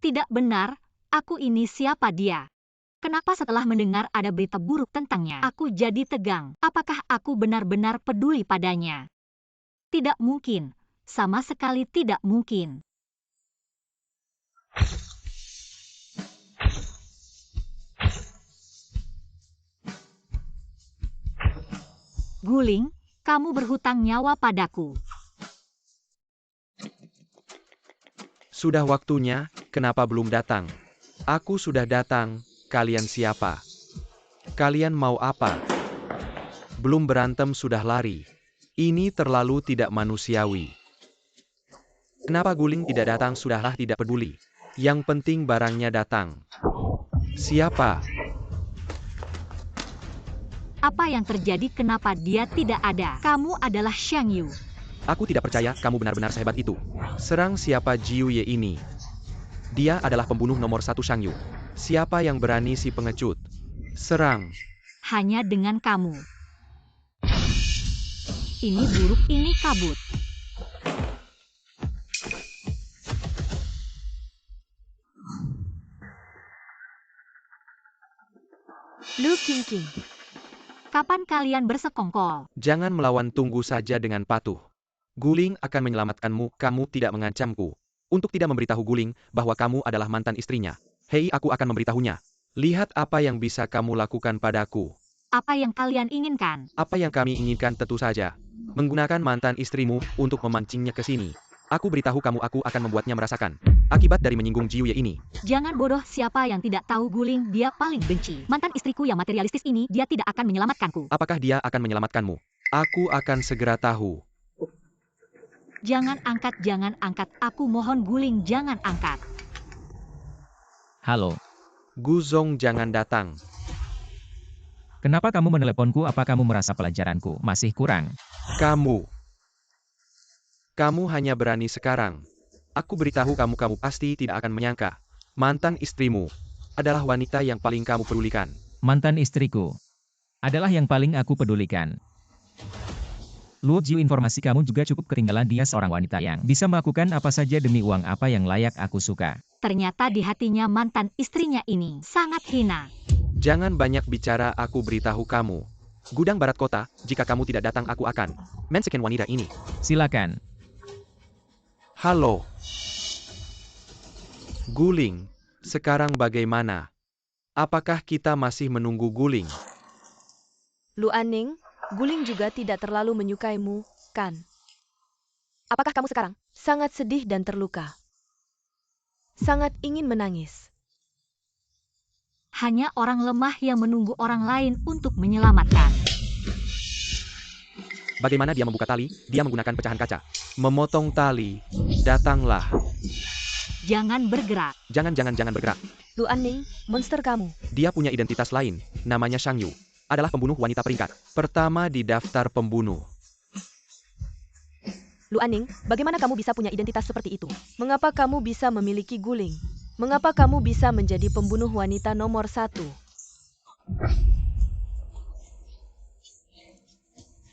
Tidak benar, aku ini siapa dia? Kenapa setelah mendengar ada berita buruk tentangnya, aku jadi tegang? Apakah aku benar-benar peduli padanya? Tidak mungkin, sama sekali tidak mungkin. Guling, kamu berhutang nyawa padaku. Sudah waktunya, kenapa belum datang? Aku sudah datang, kalian siapa? Kalian mau apa? Belum berantem sudah lari. Ini terlalu tidak manusiawi. Kenapa Guling tidak datang sudahlah tidak peduli. Yang penting barangnya datang. Siapa? Apa yang terjadi kenapa dia tidak ada? Kamu adalah Xiang Yu. Aku tidak percaya kamu benar-benar sehebat itu. Serang siapa Jiu Ye ini? Dia adalah pembunuh nomor 1 Xiang Yu. Siapa yang berani si pengecut? Serang. Hanya dengan kamu. Ini buruk, ini kabut. Lu Qingqing, Kapan kalian bersekongkol? Jangan melawan, tunggu saja dengan patuh. Guling akan menyelamatkanmu, kamu tidak mengancamku. Untuk tidak memberitahu Guling bahwa kamu adalah mantan istrinya. Hei, aku akan memberitahunya. Lihat apa yang bisa kamu lakukan padaku. Apa yang kalian inginkan? Apa yang kami inginkan tentu saja. Menggunakan mantan istrimu untuk memancingnya ke sini. Aku beritahu kamu, aku akan membuatnya merasakan akibat dari menyinggung Jiu Ye ini. Jangan bodoh, siapa yang tidak tahu Guling dia paling benci. Mantan istriku yang materialistis ini, dia tidak akan menyelamatkanku. Apakah dia akan menyelamatkanmu? Aku akan segera tahu. Jangan angkat, aku mohon Guling jangan angkat. Halo, Guzong jangan datang. kenapa kamu meneleponku? Apa kamu merasa pelajaranku masih kurang? Kamu hanya berani sekarang. Aku beritahu kamu, kamu pasti tidak akan menyangka. Mantan istrimu adalah wanita yang paling kamu pedulikan. Mantan istriku adalah yang paling aku pedulikan. Luo Jiu, informasi kamu juga cukup ketinggalan. Dia seorang wanita yang bisa melakukan apa saja demi uang. Apa yang layak aku suka. Ternyata di hatinya mantan istrinya ini sangat hina. Jangan banyak bicara, aku beritahu kamu. Gudang barat kota, jika kamu tidak datang aku akan mensekin wanita ini. Silakan. Halo. Guling, sekarang bagaimana? Apakah kita masih menunggu Guling? Lu Aning, Guling juga tidak terlalu menyukaimu, kan? Apakah kamu sekarang sangat sedih dan terluka? sangat ingin menangis. Hanya orang lemah yang menunggu orang lain untuk menyelamatkan. Bagaimana dia membuka tali? Dia menggunakan pecahan kaca. Memotong tali. Datanglah. Jangan bergerak. Jangan bergerak. Lu Anning, monster kamu. Dia punya identitas lain, namanya Shang Yu. Adalah pembunuh wanita peringkat pertama di daftar pembunuh. Lu Anning, bagaimana kamu bisa punya identitas seperti itu? Mengapa kamu bisa memiliki guling? Mengapa kamu bisa menjadi pembunuh wanita nomor 1?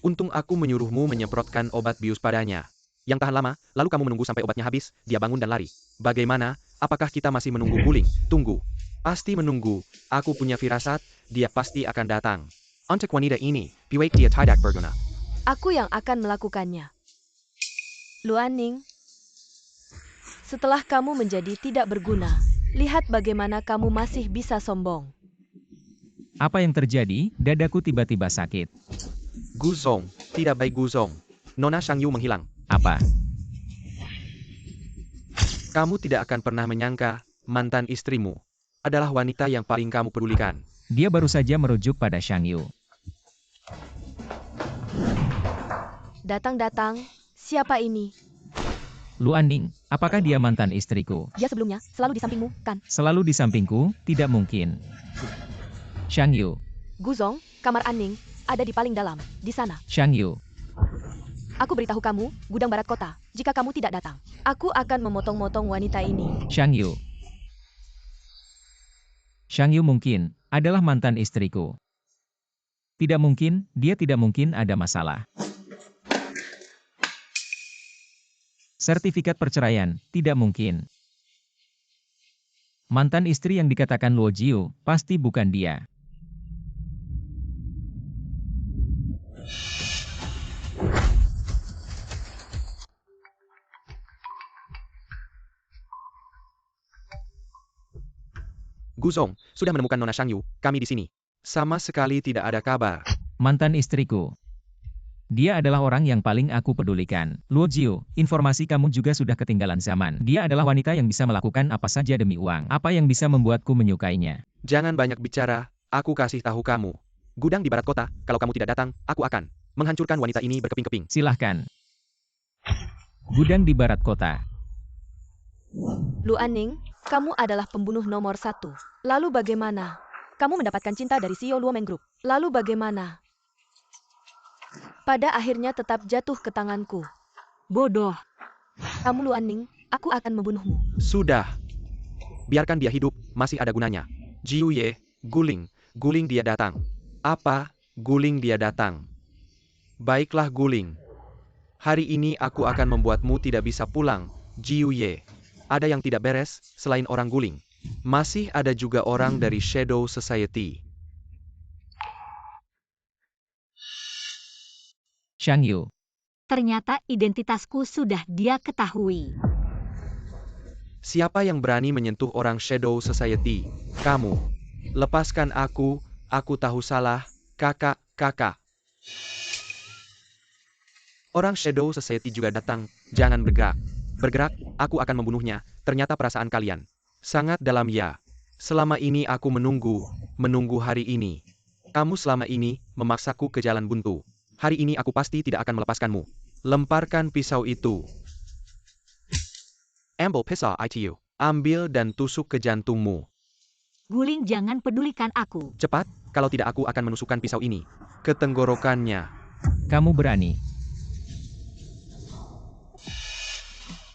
Untung aku menyuruhmu menyemprotkan obat bius padanya. Yang tahan lama, lalu kamu menunggu sampai obatnya habis, dia bangun dan lari. Bagaimana? Apakah kita masih menunggu guling? Tunggu. Pasti menunggu. Aku punya firasat, dia pasti akan datang. Untuk wanita ini, piwek dia tidak berguna. Aku yang akan melakukannya. Lu Anning, setelah kamu menjadi tidak berguna, lihat bagaimana kamu masih bisa sombong. Apa yang terjadi? Dadaku tiba-tiba sakit. Guzong, tidak baik Guzong. Nona Shang Yu menghilang. Apa? Kamu tidak akan pernah menyangka, mantan istrimu adalah wanita yang paling kamu pedulikan. Dia baru saja merujuk pada Shang Yu. Datang-datang, siapa ini? Lu Anning, apakah dia mantan istriku? Dia sebelumnya selalu di sampingmu, kan? Selalu di sampingku? Tidak mungkin. Shang Yu. Guzong, kamar Anning, ada di paling dalam, di sana. Shang Yu. Aku beritahu kamu, gudang barat kota, jika kamu tidak datang, aku akan memotong-motong wanita ini. Shang Yu. Shang Yu mungkin adalah mantan istriku. Tidak mungkin, dia tidak mungkin ada masalah. Sertifikat perceraian, tidak mungkin. Mantan istri yang dikatakan Luo Jiu, pasti bukan dia. Guzong, sudah menemukan Nona Shang Yu, kami di sini. Sama sekali tidak ada kabar. Mantan istriku. Dia adalah orang yang paling aku pedulikan. Luo Jiu, informasi kamu juga sudah ketinggalan zaman. Dia adalah wanita yang bisa melakukan apa saja demi uang. Apa yang bisa membuatku menyukainya? Jangan banyak bicara, aku kasih tahu kamu. Gudang di barat kota, kalau kamu tidak datang, aku akan menghancurkan wanita ini berkeping-keping. Silahkan. Gudang di barat kota. Lu Anning, kamu adalah pembunuh nomor 1. Lalu bagaimana? Kamu mendapatkan cinta dari CEO Luomen Group. Lalu bagaimana? Pada akhirnya tetap jatuh ke tanganku. Bodoh. Kamu Lu Anning, aku akan membunuhmu. Sudah. Biarkan dia hidup, masih ada gunanya. Jiu Ye, guling. Guling dia datang. Apa? Guling dia datang. Baiklah guling. Hari ini aku akan membuatmu tidak bisa pulang, Jiu Ye. Ada yang tidak beres, selain orang guling. Masih ada juga orang dari Shadow Society. Shang Yu. Ternyata identitasku sudah dia ketahui. Siapa yang berani menyentuh orang Shadow Society? Kamu. Lepaskan aku tahu salah, kakak. Orang Shadow Society juga datang, jangan bergerak. Bergerak, aku akan membunuhnya, ternyata perasaan kalian sangat dalam ya. Selama ini aku menunggu hari ini. Kamu selama ini memaksaku ke jalan buntu. Hari ini aku pasti tidak akan melepaskanmu. Lemparkan pisau itu. Ambil pisau itu. Ambil dan tusuk ke jantungmu. Guling, jangan pedulikan aku. Cepat, kalau tidak aku akan menusukkan pisau ini ke tenggorokannya. Kamu berani.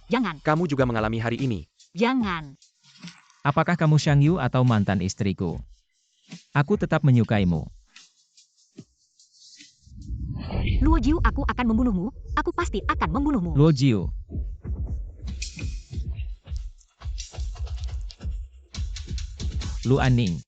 Jangan. Kamu juga mengalami hari ini. Jangan. Apakah kamu Shang Yu atau mantan istriku? Aku tetap menyukaimu. Luo Jiu, aku akan membunuhmu. Aku pasti akan membunuhmu. Luo Jiu. Lu Anning.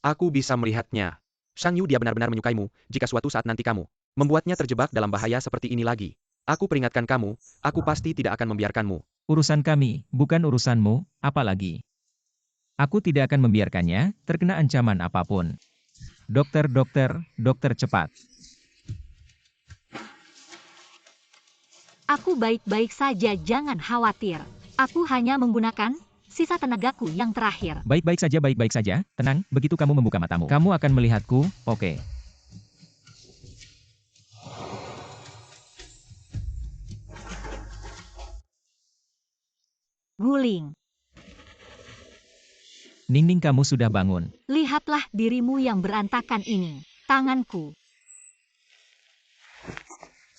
Aku bisa melihatnya. Shang Yu, dia benar-benar menyukaimu, jika suatu saat nanti kamu membuatnya terjebak dalam bahaya seperti ini lagi. Aku peringatkan kamu, aku pasti tidak akan membiarkanmu. Urusan kami, bukan urusanmu, apalagi. Aku tidak akan membiarkannya terkena ancaman apapun. Dokter cepat. Aku baik-baik saja, jangan khawatir. Aku hanya menggunakan sisa tenagaku yang terakhir. Baik-baik saja, baik-baik saja. Tenang, begitu kamu membuka matamu. Kamu akan melihatku, oke. Guling, Ning-ning, kamu sudah bangun. lihatlah dirimu yang berantakan ini. Tanganku.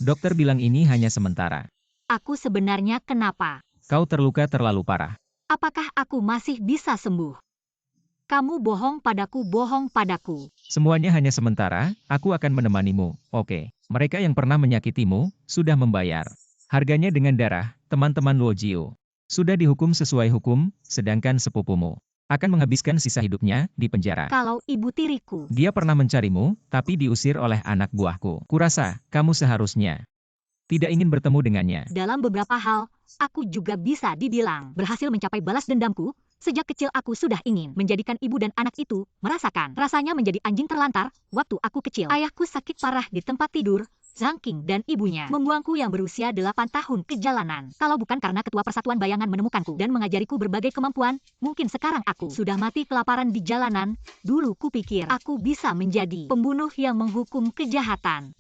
Dokter bilang ini hanya sementara. Aku sebenarnya kenapa? Kau terluka terlalu parah. Apakah aku masih bisa sembuh? Kamu bohong padaku. Semuanya hanya sementara, aku akan menemanimu, oke. Mereka yang pernah menyakitimu, sudah membayar. Harganya dengan darah, teman-teman Luojio. Sudah dihukum sesuai hukum, sedangkan sepupumu akan menghabiskan sisa hidupnya di penjara. Kalau ibu tiriku, Dia pernah mencarimu, tapi diusir oleh anak buahku. Kurasa, kamu seharusnya tidak ingin bertemu dengannya. dalam beberapa hal, aku juga bisa dibilang berhasil mencapai balas dendamku. Sejak kecil aku sudah ingin menjadikan ibu dan anak itu merasakan rasanya menjadi anjing terlantar. Waktu aku kecil, ayahku sakit parah di tempat tidur. Zhang Qing dan ibunya membuangku yang berusia 8 tahun ke jalanan. Kalau bukan karena Ketua Persatuan Bayangan menemukanku dan mengajariku berbagai kemampuan, mungkin sekarang aku sudah mati kelaparan di jalanan. Dulu kupikir aku bisa menjadi pembunuh yang menghukum kejahatan,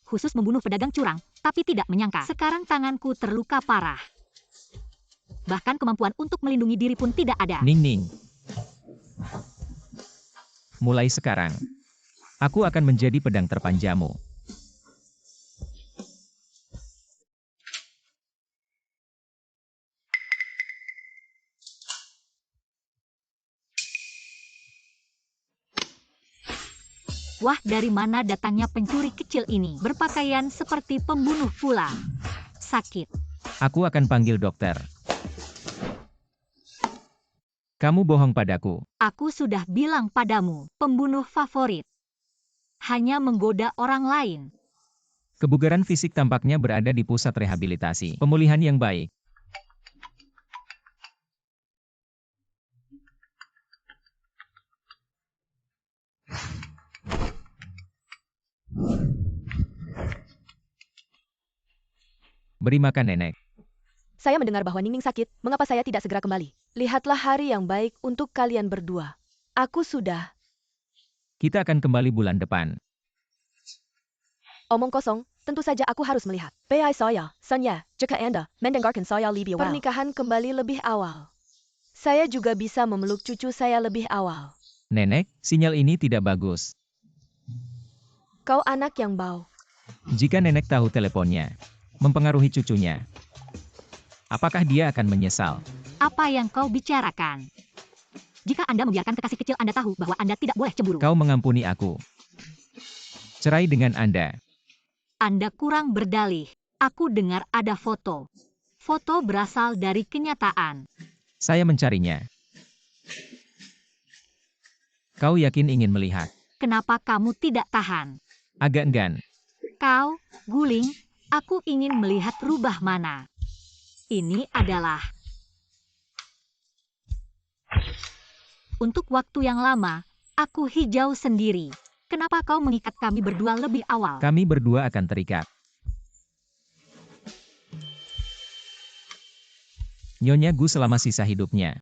khusus membunuh pedagang curang, tapi tidak menyangka sekarang tanganku terluka parah. Bahkan kemampuan untuk melindungi diri pun tidak ada. Ning-ning. Mulai sekarang, aku akan menjadi pedang terpanjangmu. Wah, dari mana datangnya pencuri kecil ini? Berpakaian seperti pembunuh pula. Sakit. Aku akan panggil dokter. Kamu bohong padaku. Aku sudah bilang padamu, pembunuh favorit. Hanya menggoda orang lain. Kebugaran fisik tampaknya berada di pusat rehabilitasi. Pemulihan yang baik. Beri makan nenek. Saya mendengar bahwa Ningning sakit, mengapa saya tidak segera kembali? Lihatlah hari yang baik untuk kalian berdua. Aku sudah. Kita akan kembali bulan depan. Omong kosong, tentu saja aku harus melihat. Bai saya, Sonya, jika Anda mendengarkan saya lebih awal. Pernikahan kembali lebih awal. Saya juga bisa memeluk cucu saya lebih awal. Nenek, sinyal ini tidak bagus. Kau anak yang bau. Jika nenek tahu teleponnya mempengaruhi cucunya, apakah dia akan menyesal? Apa yang kau bicarakan? Jika Anda membiarkan kekasih kecil Anda tahu bahwa Anda tidak boleh cemburu, Kau mengampuni aku. Cerai dengan Anda. Anda kurang berdalih. Aku dengar ada foto. Foto berasal dari kenyataan. Saya mencarinya. Kau yakin ingin melihat? Kenapa kamu tidak tahan? Agak enggan. Kau, Guling, aku ingin melihat rubah mana. Ini adalah untuk waktu yang lama, aku hijau sendiri. Kenapa kau mengikat kami berdua lebih awal? Kami berdua akan terikat. Nyonya Gu selama sisa hidupnya.